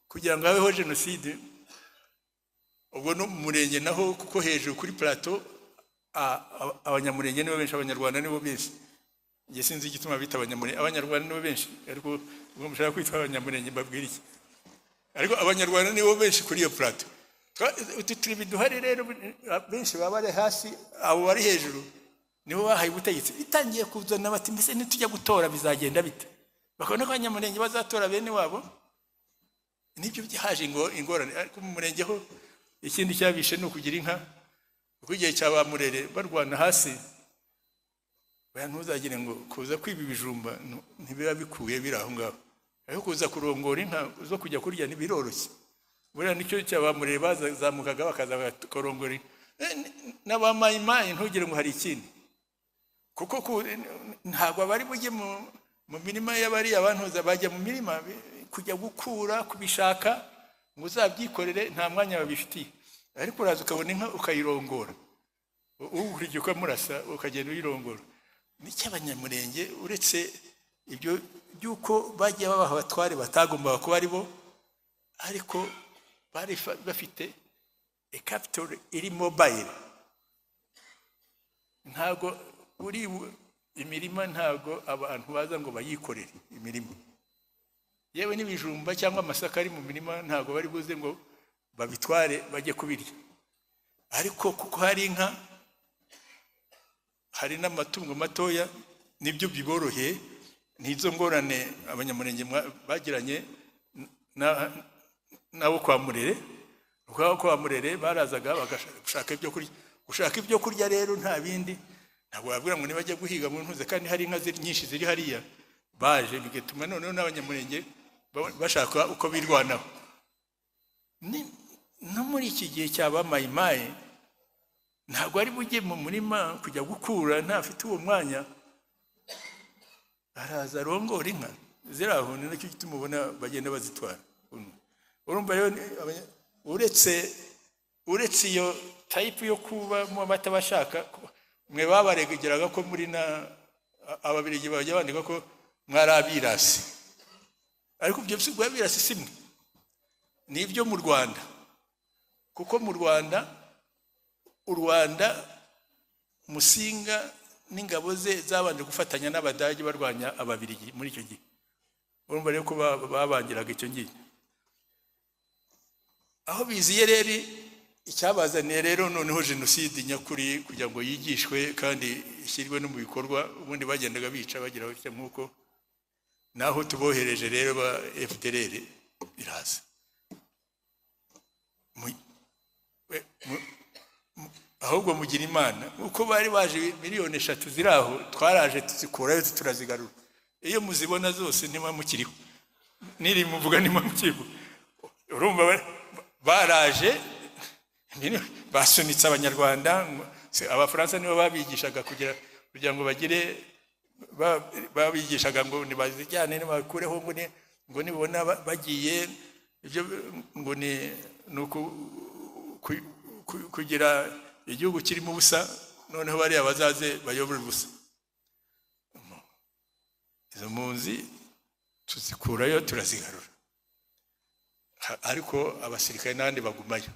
kugira ngo habeho jenoside ubwo no mu murenge naho, kuko hejuru kuri plateau abanyamurenge nibo benshi, abanyarwanda nibo benshi. Nge sinzi igituma bita abanyamurenge, abanyarwanda nibo benshi, ariko ubwo mushaka kwitwa abanyamurenge mbabwira iki? Ariko abanyarwanda nibo benshi kuri iyo plateau. Utu tribi duhari rero benshi baba bari hasi, abo bari hejuru nibo bahaye ubutegetsi. Bitangiye kuzana bati mbese nitujya gutora bizagenda bite, bakabona ko abanyamurenge bazatora bene wabo. Nibyo byahaje ingorane. Ariko mu murenge ho ikindi cyabishe no kugira inka, kuko igihe cy'abamurere barwana hasi, ntuzagire ngo kuza kwiba ibijumba ntibiba bikuye biri aho ngaho, ariko kuza kurongora inka zo kujya kurya ntibiroroshye. Buriya nicyo cy'abamurere bazamukaga bakaza bakorongora n'abamayimayi, ntugire ngo hari ikindi, kuko ntabwo bari bujye mu mirima y'abari abantuza, bajya mu mirima kujya gukura kubishaka ngo uzabyikorere, nta mwanya babifitiye. Ariko uraza ukabona inka ukayirongora, uburyo ukamurasa ukagenda uyirongora. N'icy'abanyamurenge uretse ibyo byuko bagiye babaha abatware batagombaga kuba ari bo, ariko bari bafite capital iri mobile. Ntago uri imirima, ntago abantu baza ngo bayikorere imirima. Yewe n'ibijumba cyangwa amasaka ari mu mirima ntago bari buze ngo babitware bajye kubirya. Ariko kuko hari inka, hari n'amatungo matoya, nibyo biboroheye. Nizo ngorane abanyamurenge bagiranye nabo kwa Murere. Kwa Murere barazaga bagashaka ibyo kurya. Gushaka ibyo kurya rero nta bindi, ntabwo babwira ngo nibajya guhiga mu ntuze, kandi hari inka nyinshi ziri hariya. Baje bigatuma noneho n'abanyamurenge bashaka uko birwanaho. No muri iki gihe cy'abamayimayi ntabwo ari bujye mu murima kujya gukura, ntafite uwo mwanya. Araza arongora inka ziraho, ni nacyo gituma ubona bagenda bazitwara. Urumva rero uretse iyo type yo kuba mu batabashaka, mwe babaregeraga ko muri ababiligi bajya bandika ko mwari abirasi. Ariko ibyo by'abirasi simwe nibyo mu Rwanda, kuko mu Rwanda Musinga n'ingabo ze zabanje gufatanya n'Abadage barwanya ababiligi muri icyo gihe. Urumva rero ko babangiraga icyo ngiye. Aho biziye rero icyabazaniye rero noneho jenoside nyakuri kugira ngo yigishwe kandi ishyirwe no mu bikorwa. Ubundi bagendaga bica bagira batya nk'uko naho tubohereje rero ba FDLR iraza. Ahubwo mugira Imana, uko bari baje 3 miliyoni ziraho, twaraje tuzikurayo turazigarura. Iyo muzibona zose ntima mukiriho, niri muvuga ntima mukiriho. Urumva baraje basunitse Abanyarwanda, Abafaransa nibo babigishaga kugira ngo bagire, babigishaga ngo nibazijyane nibakureho, ngo nibona bagiye ibyo ngo ni kugira igihugu kirimo ubusa, noneho bari abazaze bayobora ubusa. Izo mpunzi tuzikurayo turazigarura, ariko abasirikare n'abandi bagumayo,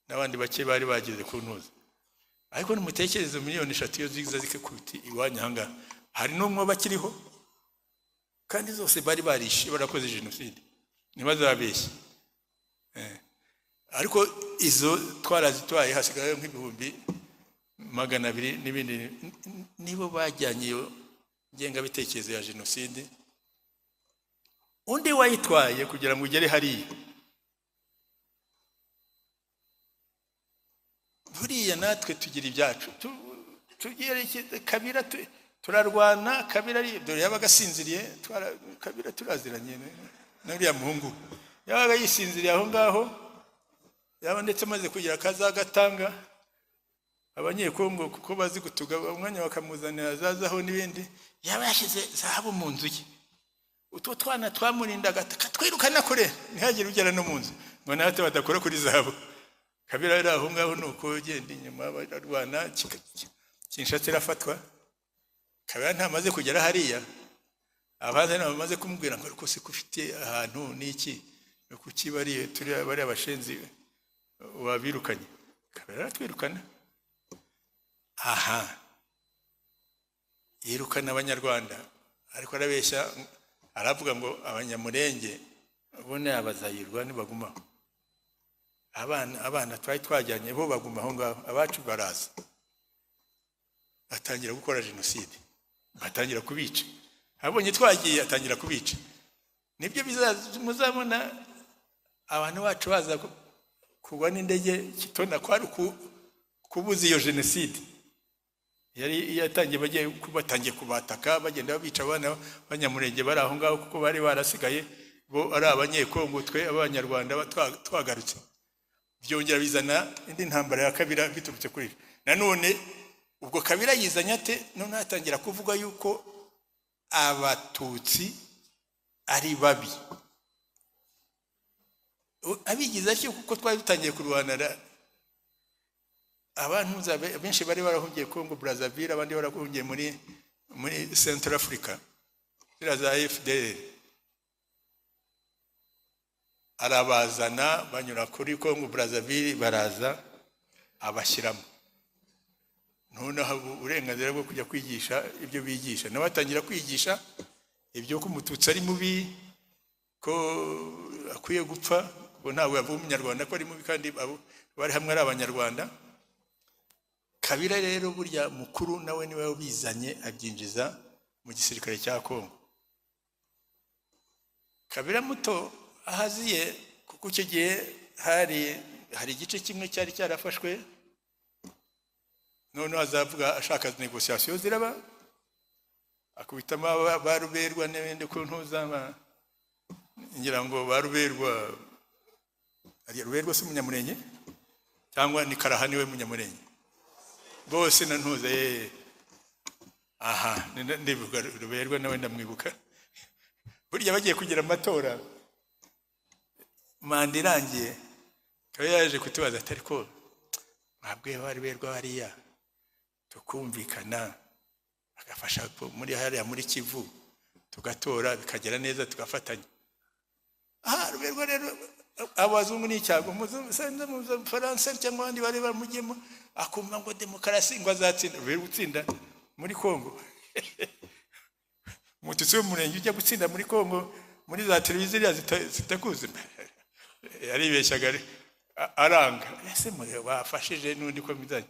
n'abandi bake bari bageze ku ntuza. Ariko numutekereze 3 miliyoni iyo zigize zikekuti iwanya hanga, hari n'umwe bakiriho, kandi zose bari barishe barakoze jenoside, ntibazabeshye. Ariko izo twarazitwaye hasigaye nk'ibihumbi 200 n'ibindi, nibo bajyanye iyo ngengabitekerezo ya jenoside. Undi wayitwaye kugira ngo ugere hariya, buriya natwe tugira ibyacu, tugira Kabira, turarwana. Kabira dore yabaga asinziriye, Kabira turaziranye n'uriya muhungu, yabaga yisinziriye aho ngaho, yaba ndetse maze kugira kazagatanga abanyekongo kuko bazi gutuga umwanya bakamuzanira zazaho n'ibindi, yaba yashyize zahabu mu nzu ye. Utwo twana twamurindaga katwirukana kure ntihagire ugera no mu nzu ngo nawe badakora kuri zahabu. Kabira rero aho ngaho nuko genda inyuma bararwana, Kinshasa irafatwa. Kabira ntamaze kugera hariya abandi nabo bamaze kumubwira ngo ariko se kufite ahantu n'iki kuki bari abashenzi wabirukanye. Kabera aratwirukana. Aha, yirukana abanyarwanda ariko arabeshya, aravuga ngo abanyamurenge ubone abazayirwa nibagumaho. Abana twari twajyanye bo baguma aho ngaho, abacu baraza, atangira gukora jenoside, atangira kubica. Abonye twagiye atangira kubica. Nibyo muzabona abantu bacu baza kugwa n'indege kitona kwari kubuza iyo jenoside. Yari yatangiye batangiye kubataka, bagenda babica abana b'Abanyamurenge bari aho ngaho kuko bari barasigaye bo ari abanyekongo, twe abanyarwanda twagarutse. Byongera bizana indi ntambara ya Kabira biturutse kuri. Nanone ubwo Kabira yizanya ate? None atangira kuvuga yuko abatutsi ari babi. Abigize atyo kuko twari dutangiye kurwanira abantu benshi bari barahungiye Congo Brazzaville, abandi barahungiye muri Central Africa, za FDL. Arabazana banyura kuri Congo Brazzaville, baraza abashyiramo. Noneho uburenganzira bwo kujya kwigisha ibyo bigisha, nawe atangira kwigisha ibyo ko umututsi ari mubi, ko akwiye gupfa, ngo ntawe yavuga umunyarwanda ko ari mubi kandi bari hamwe ari abanyarwanda. Kabira rero burya mukuru nawe niwe wabizanye abyinjiza mu gisirikare cya Kongo. Kabira muto ahaziye kuko icyo gihe hari igice kimwe cyari cyarafashwe, none azavuga ashaka negociation ziraba, akubitamo baruberwa n'ibindi ku ntuzama, ngira ngo baruberwa ari ruberwa si Munyamurenge cyangwa ni Karahani we Munyamurenge bose na ntuze. Aha ndibuka ruberwa nawe ndamwibuka. Burya bagiye kugira amatora manda irangiye, kabe yaje kutubaza atari ko mwabwe bari berwa hariya tukumvikana, agafasha muri hariya muri Kivu tugatora bikagera neza tugafatanya. Aha ruberwa rero abazungu n'icyago muzenze mu Faransa cyangwa abandi bari bamugemo, akumva ngo demokarasi ngo azatsinda. Rero gutsinda muri Kongo umututsi w'Umurenge ujya gutsinda muri Kongo muri za televiziyo zitakuze, yaribeshyaga aranga. Ese mwe bafashije n'undi ko bizanye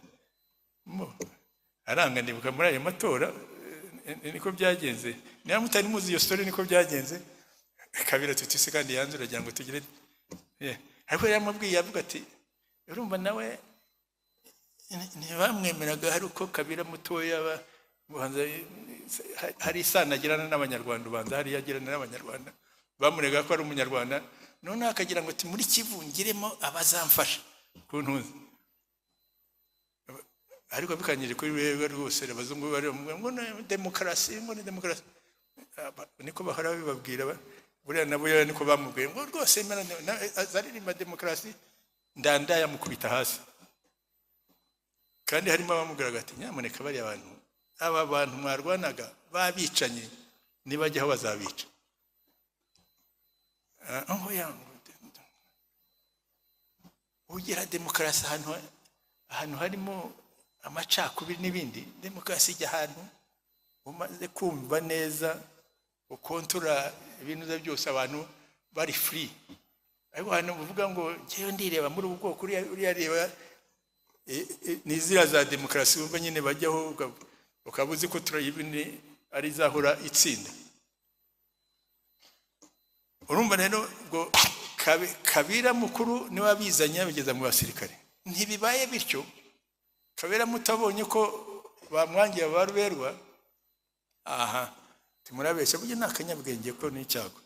aranga. Ndibuka muri ayo matora niko byagenze, niba mutari muzi iyo story niko byagenze. Kabira tutise kandi yanze uragira ngo tugire ariko yamubwiye avuga ati urumva nawe ntibamwemeraga, hari uko Kabira mutoya hari isano agirana n'abanyarwanda, ubanza hari yagirana n'abanyarwanda, bamurega ko ari umunyarwanda. None akagira ngo ati muri Kivu ngiremo abazamfasha ku ntuzi, ariko bikanyije kuri wewe rwose. Abazungu bari ngo demokarasi, ngo ni demokarasi, niko bahora bibabwira. Buriya nabo niko bamubwiye ngo rwose azaririmba demokarasi, ndandaya mukubita hasi. Kandi harimo abamubwiraga ati nyamuneka bari aba bantu mwarwanaga babicanye nibajyaho bazabica. Ugira demokarasi ahantu harimo amacakubiri n'ibindi. Demokarasi ijya ahantu umaze kumva neza, ukontora ibintu byose, abantu bari free. Ariko hano uvuga ngo ngewe ndireba muri ubu bwoko, uriya reba ni zira za demokarasi umva nyine bajyaho, ukabuzi ko turayibini ari zahora itsinda. Urumva rero ngo Kabira mukuru niwe abizanye abigeza mu basirikare. Ntibibaye bityo Kabira mutabonye ko bamwangiye baruberwa, aha timurabeshya burya nakanyabwenge ko n'icyago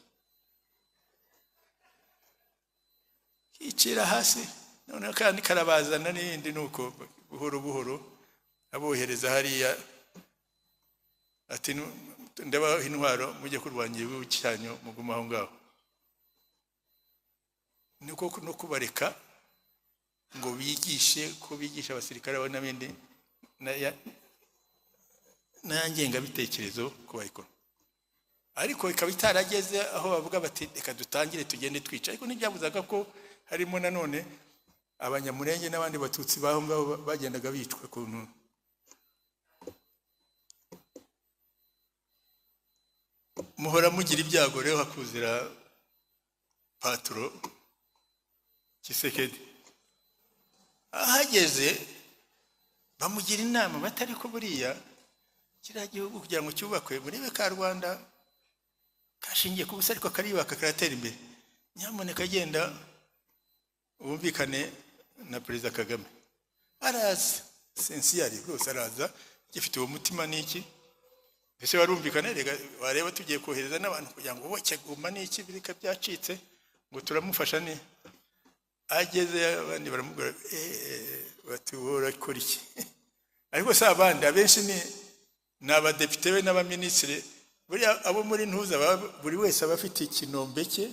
kicira hasi. None kandi karabazana n'indi nuko buhoro buhoro abohereza hariya ati ndaba intwaro mujye kurwanya igihugu cyanyu muguma aho ngaho. Niko no kubareka ngo bigishe ko bigisha abasirikare n'abindi n'angenga bitekerezo ko bayikora. ariko ikaba itarageze aho bavuga bati reka dutangire tugende twica. Ariko ntibyabuzaga ko harimo nanone abanyamurenge n'abandi batutsi baho ngaho bagendaga bicwa kuntu. Muhora mugira ibyago rero hakuzira Patro Kisekedi. Ahageze bamugira inama batari ko buriya kiriya gihugu kugira ngo cyubakwe muri ka Rwanda kashingiye ku busa ariko karibaka karatera imbere, nyamuneka agenda ubumvikane na Perezida Kagame. Araza sincere rwose, araza gifite uwo mutima n'iki, ese warumvikana rega wareba tugiye kohereza n'abantu kugira ngo boke guma n'iki birika byacitse ngo turamufasha ni. Ageze abandi baramubwira bati wora kora iki ariko se abandi abenshi ni abadepite be n'abaminisitiri buri abo muri ntuza buri wese abafite ikinombe cye,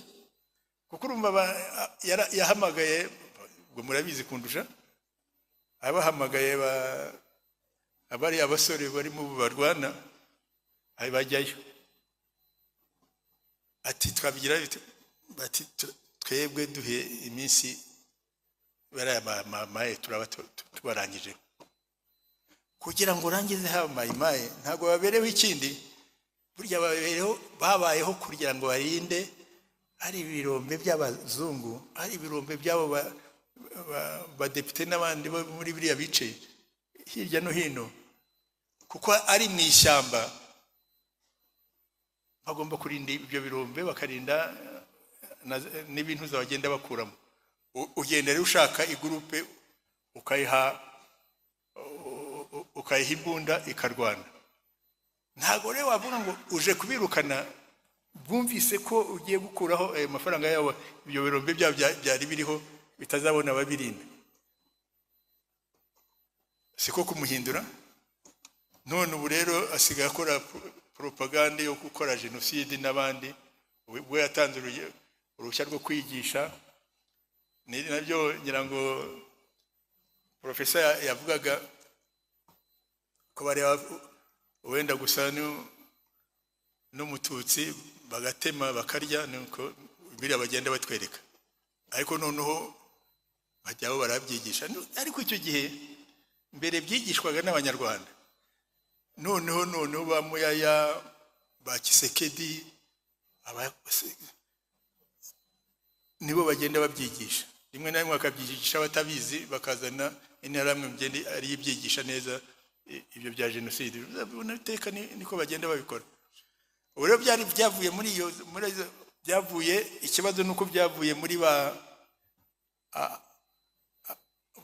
kuko urumva yahamagaye ngo murabizi kundusha, abahamagaye abari abasore bari mu barwana ayi bajyayo ati twabigira bati twebwe duhe iminsi baraya maye turaba tubarangije kugira ngo urangize haba mayimaye ntago babereho ikindi burya babayeho kugira ngo barinde ari ibirombe by'abazungu, ari ibirombe byabo badepite n'abandi muri biriya bice hirya no hino, kuko ari mu ishyamba bagomba kurinda ibyo birombe bakarinda n'ibintu zabagenda bakuramo. Ugenda rero ushaka igurupe ukayiha imbunda ikarwana, ntago rero wavuga ngo uje kubirukana bwumvise ko ugiye gukuraho ayo mafaranga yawe ibyo birombe byari biriho bitazabona ababirinda, siko kumuhindura. None ubu rero asigaye akora propaganda yo gukora genocide n'abandi, we yatanze uruhushya rwo kwigisha. Ni nabyo ngira ngo profesa yavugaga ko bari wenda gusa n'umututsi bagatema bakarya, nuko biriya bagenda batwereka, ariko noneho bajyaho barabyigisha. Ariko icyo gihe mbere byigishwaga n'abanyarwanda, noneho ba Muyaya ba Kisekedi nibo bagenda babyigisha, rimwe na rimwe bakabyigisha batabizi, bakazana interahamwe mugende ari ibyigisha neza ibyo bya genocide. Unateka niko bagenda babikora. Ubu rero byari byavuye muri byavuye ikibazo nuko byavuye muri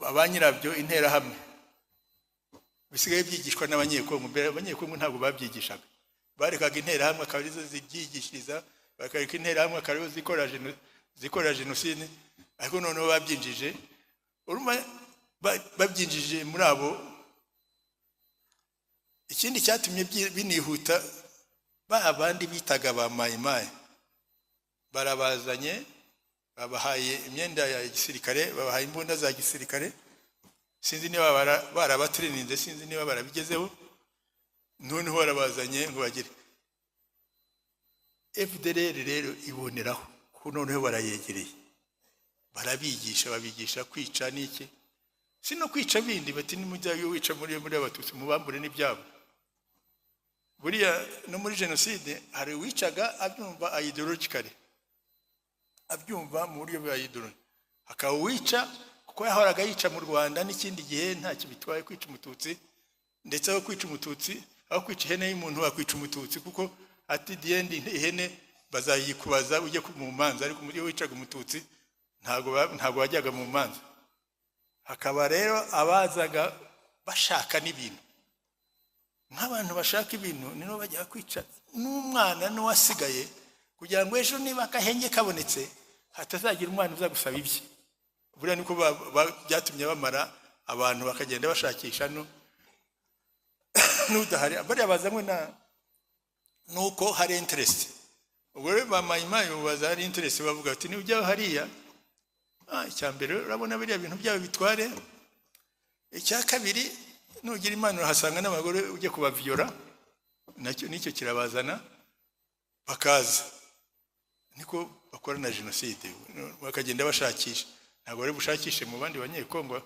abanyirabyo interahamwe, bisigaye byigishwa n'abanyekongo. Mbere abanyekongo ntabwo babyigishaga, barekaga interahamwe akaba arizo zibyigishiriza, bakareka interahamwe akaba arizo zikora genocide. Ariko noneho babyinjije, urumva babyinjije muri abo. Ikindi cyatumye binihuta, abandi bitaga ba mayimaye barabazanye, babahaye imyenda ya gisirikare, babahaye imbunda za gisirikare, sinzi niba barabatrininze, sinzi niba barabigezeho. Noneho barabazanye ngo bagire FDLR rero iboneraho ko noneho barayegereye, barabigisha, babigisha kwica n'iki, sino kwica bindi, bati nimujyayo wica muri abatutsi mubambure n'ibyabo. Buriya no muri genocide hari wicaga abyumva ideologically, abyumva mu buryo bwa ideology, akaba wica kuko yahoraga yica mu Rwanda n'ikindi gihe nta kibitwaye kwica umututsi, ndetse aho kwica umututsi aho kwica ihene y'umuntu wakwica umututsi, kuko ati the end ihene bazayikubaza ujye mu manza, ariko muri wicaga umututsi ntago wajyaga mu manza. Hakaba rero abazaga bashaka n'ibintu, nk'abantu bashaka ibintu niho bajya kwica n'umwana n'uwasigaye, kugira ngo ejo niba akahenge kabonetse hatazagira umwana uza gusaba ibye. Buriya niko byatumye bamara abantu bakagenda bashakisha n'udahari. Bariya bazanywe nuko hari interest. Ubwo rero ba mayimaye baza hari interest, bavuga ati nibyo hariya icyambere urabona biriya bintu byabo bitware, icya kabiri nugira imana urahasanga n'abagore ujye kubavyora, nicyo kirabazana. bakaza niko bakora na jenoside bakagenda bashakisha ntabwo bari bushakishe mu bandi banyekongo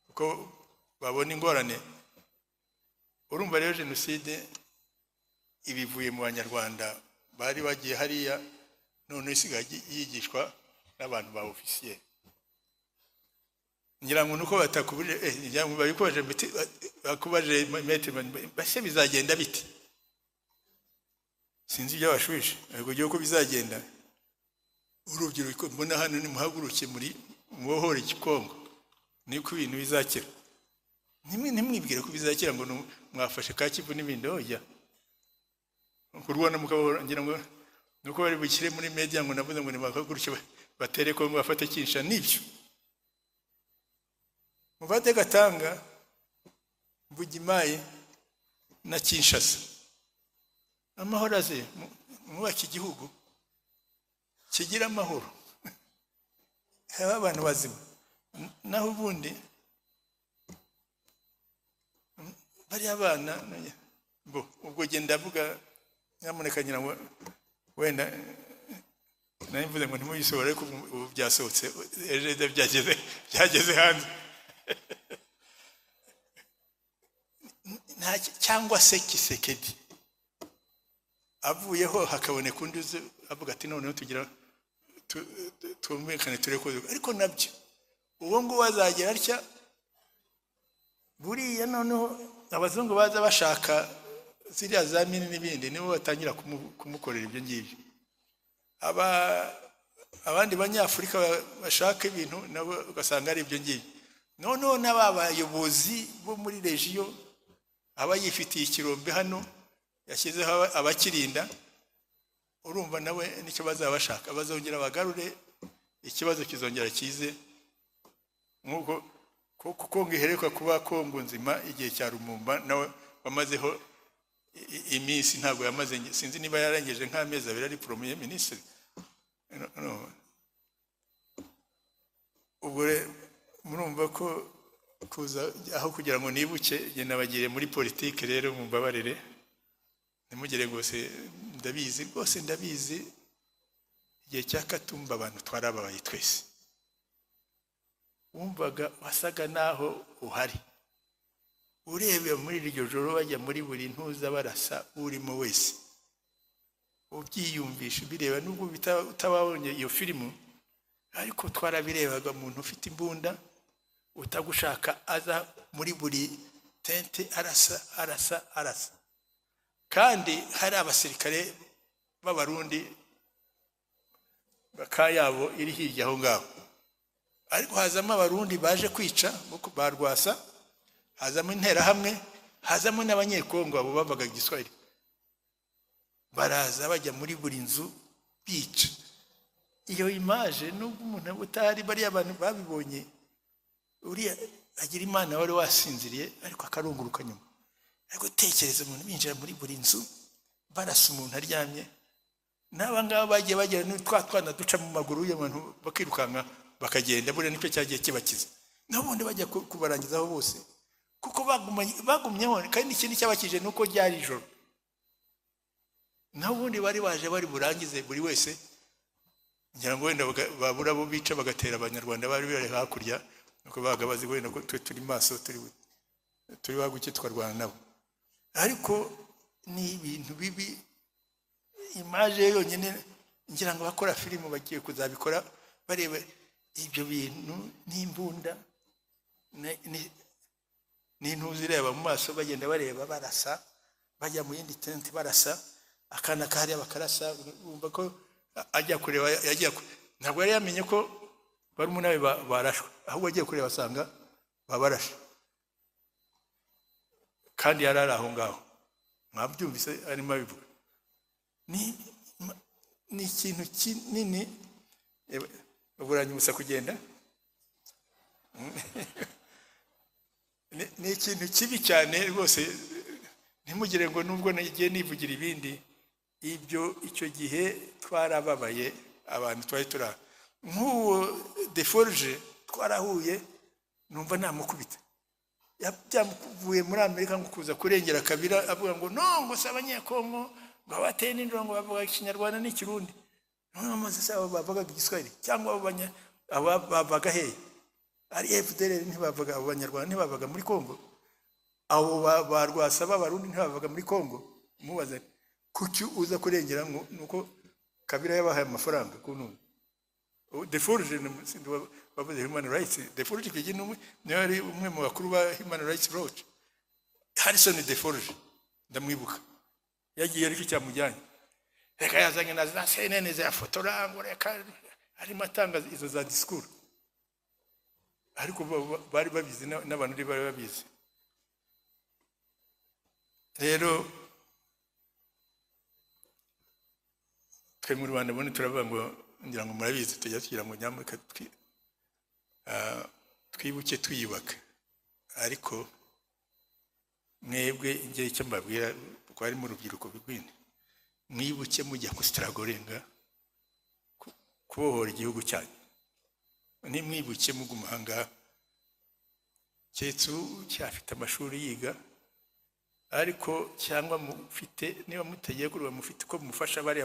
kuko babona ingorane urumva rero jenoside ibivuye mu banyarwanda bari bagiye hariya none isigaye yigishwa n'abantu ba officier ngira ngo nuko batakubuje ngira ngo babikoje bakubaje mete base bizagenda biti sinzi ibyo bashuje ariko giye ko bizagenda urubyiruko mbona hano ni muhaguruke muri mubohore ikikongo niko ibintu bizakira nimwibwire ko bizakira ngo mwafashe ka Kivu n'ibindi oya kurwana mukabora ngira ngo nuko bari bukire muri media ngo navuze ngo nibakagurukye batere ko ngo bafate kinsha nibyo muvate Gatanga Mbugimayi na Kinshasa amahoro aze mwubaka igihugu kigira amahoro haba abantu bazima naho ubundi bari abana bo ubwo genda avuga nyamuneka ngira ngo wenda nayivuze ngo ntimuyisohore ko byasohotse ejo byageze hanze cyangwa se Kisekedi avuyeho hakaboneka undi avuga ati noneho tugira tumvikane tureko ariko nabyo uwo ngo wazagera atya buriya noneho abazungu baza bashaka ziriya za mini n'ibindi nibo batangira kumukorera ibyo ngibyo abandi banyafurika bashaka ibintu nabo ugasanga ari ibyo ngibyo noneho n'abayobozi bo muri regiyo aba yifitiye ikirombe hano yashyizeho abakirinda urumva nawe nicyo bazabashaka bazongera bagarure ikibazo kizongera kize nkuko kuko ngiheruka kuba Kongo nzima igihe cya Lumumba nawe bamazeho iminsi ntabwo yamaze sinzi niba yarangeje nk'amezi abiri ari premier ministre ubwo murumva ko kuza aho kugira ngo nibuke je nabagire muri politique rero mumbabarire nimugire rwose ndabizi igihe cya Katumba abantu twarababaye twese wumvaga wasaga naho uhari urebe muri iryo joro bajya muri buri ntuza barasa urimo wese ubyiyumvisha bireba nubwo utababonye iyo filmu ariko twarabirebaga umuntu ufite imbunda utagushaka aza muri buri tente arasa kandi hari abasirikare b'abarundi bakayabo iri hirya aho ngaho ariko hazamo abarundi baje kwica boko barwasa hazamo intera hamwe hazamo n'abanyekongo abo babaga Giswahili baraza bajya muri buri nzu bica iyo image nubwo umuntu utari bari abantu babibonye uriya agira Imana wari wasinziriye ariko akarunguruka nyuma ariko tekereza umuntu binjira muri buri nzu barasa umuntu aryamye n'abangaba bagiye bagera n'utwana duca mu maguru y'abantu bakirukanka bakagenda bure nicyo cyagiye kibakiza n'ubundi bajya kubarangizaho bose kuko bagumyeho kandi ikindi cyabakije nuko ryari ijoro n'ubundi bari baje bari burangize buri wese ngira ngo wenda babura bo bica bagatera abanyarwanda bari bari hakurya nuko bagabazi wenda ko turi maso turi baguke twarwana nabo ariko ni ibintu bibi image yonyine ngira ngo bakora filime bagiye kuzabikora bareba ibyo bintu n'imbunda n'intuzireba mu maso bagenda bareba barasa bajya mu yindi tente barasa akana kari abakarasa umva ko ajya kureba ntabwo yari yamenye ko bari umunawe barashwe ahubwo agiye kureba asanga babarashe kandi yarari aho ngaho mwabyumvise arimo abivuga ni ikintu kinini uburanyusa kugenda ni ikintu kibi cyane rwose ntimugire ngo nubwo nagiye nivugira ibindi ibyo icyo gihe twarababaye abantu twari nk'uwo Deforge twarahuye numva namukubita byamuvuye muri Amerika ngo kuza kurengera Kabila avuga ngo no ngo se abanyekongo babateye n'indoro ngo bavuga ikinyarwanda n'ikirundi n'amaze sabo bavuga igiswahili cyangwa bavuga hehe ari FDL ntibavuga abanyarwanda ntibavuga muri Kongo abo barwasa b'abarundi ntibavuga muri Kongo mubaze kuki uza kurengera nuko Kabila yabahaye amafaranga kuntu the forge bavuze human rights the forge kigino n'ari umwe mu bakuru ba human rights watch Harrison the forge ndamwibuka yagiye ariko cyamujyanye reka yazanye na CNN za fotora ngo reka ari matanga izo za discours ariko bari babizi n'abantu bari babizi rero twe mu Rwanda bone turavuga ngo ngira ngo murabizi tujya tugira ngo nyamurika twibuke twiyubaka ariko mwebwe igihe cyo mbabwira ko ari mu rubyiruko bigwine mwibuke mujya kustragorenga kubohora igihugu cyanyu ni mwibuke muguma hanga cyetsu cyafite amashuri yiga ariko cyangwa mufite niba mutegeye kuruba mufite ko mufasha bari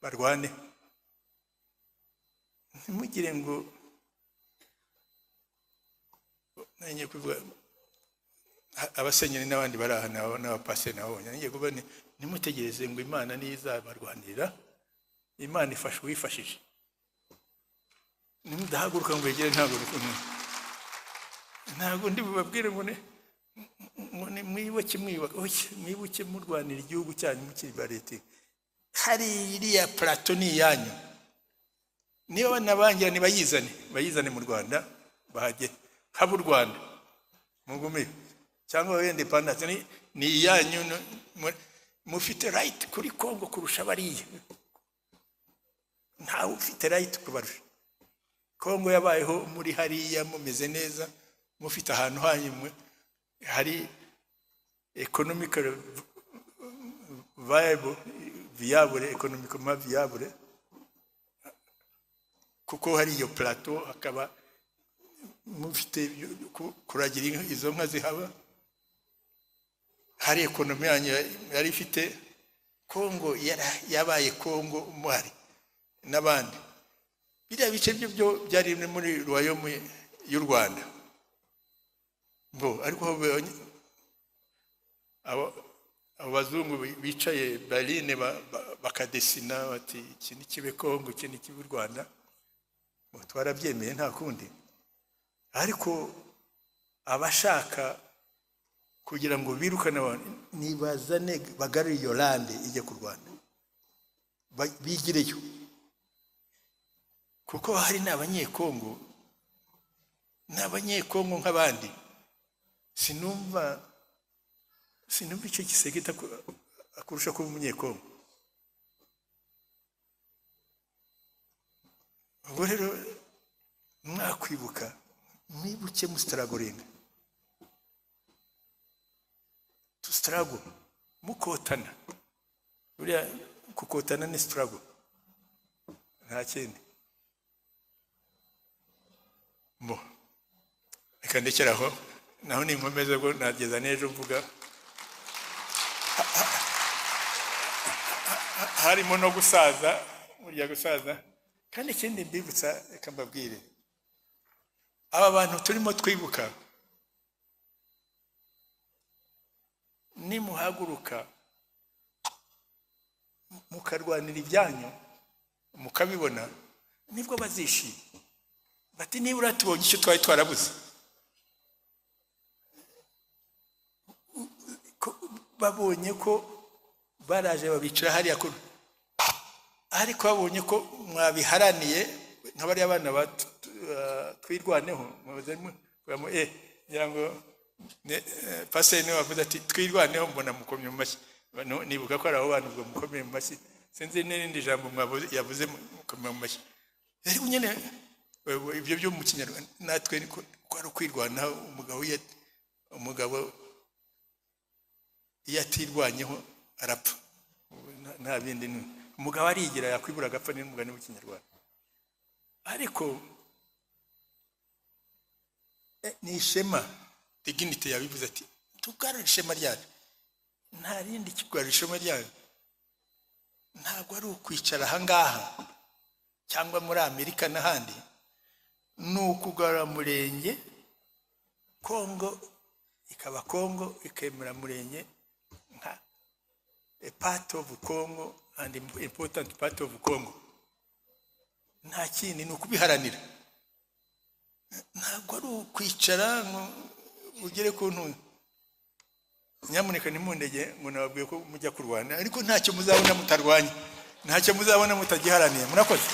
barwane ntimugire ngo nanye kuvuga abasenyeri n'abandi barahana n'abapaseri nabo ngiye kuba nimutegereze ngo Imana nizabarwanirira Imana ifasha wifashije nimudahaguruka ngo yegere ntago ndi bubabwire ngo mwibuke murwanira igihugu cyanyu mukiri barete hari iriya platoni yanyu niba banabangira bayizane mu Rwanda bahage haba u Rwanda mugume cyangwa independence ni yanyu mufite right kuri Kongo kurusha bariye ntawe ufite right kubarusha Kongo yabayeho muri hariya mumeze neza mufite ahantu hanyumwe hari economically viable kuko hari iyo plateau akaba mufite kuragira izo nka zihaba hari ekonomi yanyu yari ifite Kongo yabaye Kongo umwari n'abandi biriya bice byo byari muri royaume y'u Rwanda ariko abazungu bicaye Berlin bakadesina bati iki ni kibe Kongo iki ni kibe u Rwanda twarabyemeye nta kundi ariko abashaka kugira ngo birukane abantu nibazane bagarure iyo lande ijye ku Rwanda bigireyo kuko hari n'abanyekongo nk'abandi sinumva icyo gisegeta akurusha kuba umunyekongo ubwo rero mwakwibuka mwibuke mustragorenga struggle mukotana buriya kukotana ni struggle nta kindi reka ndekeraho naho ni nkomeza ngo nageza n'ejo mvuga harimo no gusaza burya gusaza kandi ikindi mbibutsa reka mbabwire aba bantu turimo twibuka nimuhaguruka mukarwanira ibyanyu mukabibona nibwo bazishima bati niba uratubonye icyo twari twarabuze babonye ko baraje babicara hariya ariko babonye ko mwabiharaniye nk'abari abana twirwaneho ngira ngo paseri niwe wavuze ati twirwaneho mbona mukomye mu mashyi nibuka ko ari abo bantu ubwo mukomeye mu mashyi sinzi n'irindi jambo yavuze mukomeye mu mashyi ariko nyine ibyo byo mu Kinyarwanda natwe ko ari ukwirwanaho umugabo iyo atirwanyeho arapfa nta bindi umugabo arigira yakwibura agapfa n'umugani w'Ikinyarwanda ariko ni ishema dignity yabivuze ati tugarura ishema ryacu nta rindi kigwarira ishema ryacu ntabwo ari ukwicara ahangaha cyangwa muri Amerika n'ahandi, ni ukugarura Murenge, Kongo ikaba Kongo, ikemera Murenge nka a part of Congo and important part of Congo. Nta kindi ni ukubiharanira, ntabwo ari ukwicara ngo ugere ku ntu. Nyamuneka nimundege ngo nababwiye ko mujya kurwana, ariko ntacyo muzabona mutarwanya, ntacyo muzabona mutagiharaniye. Murakoze.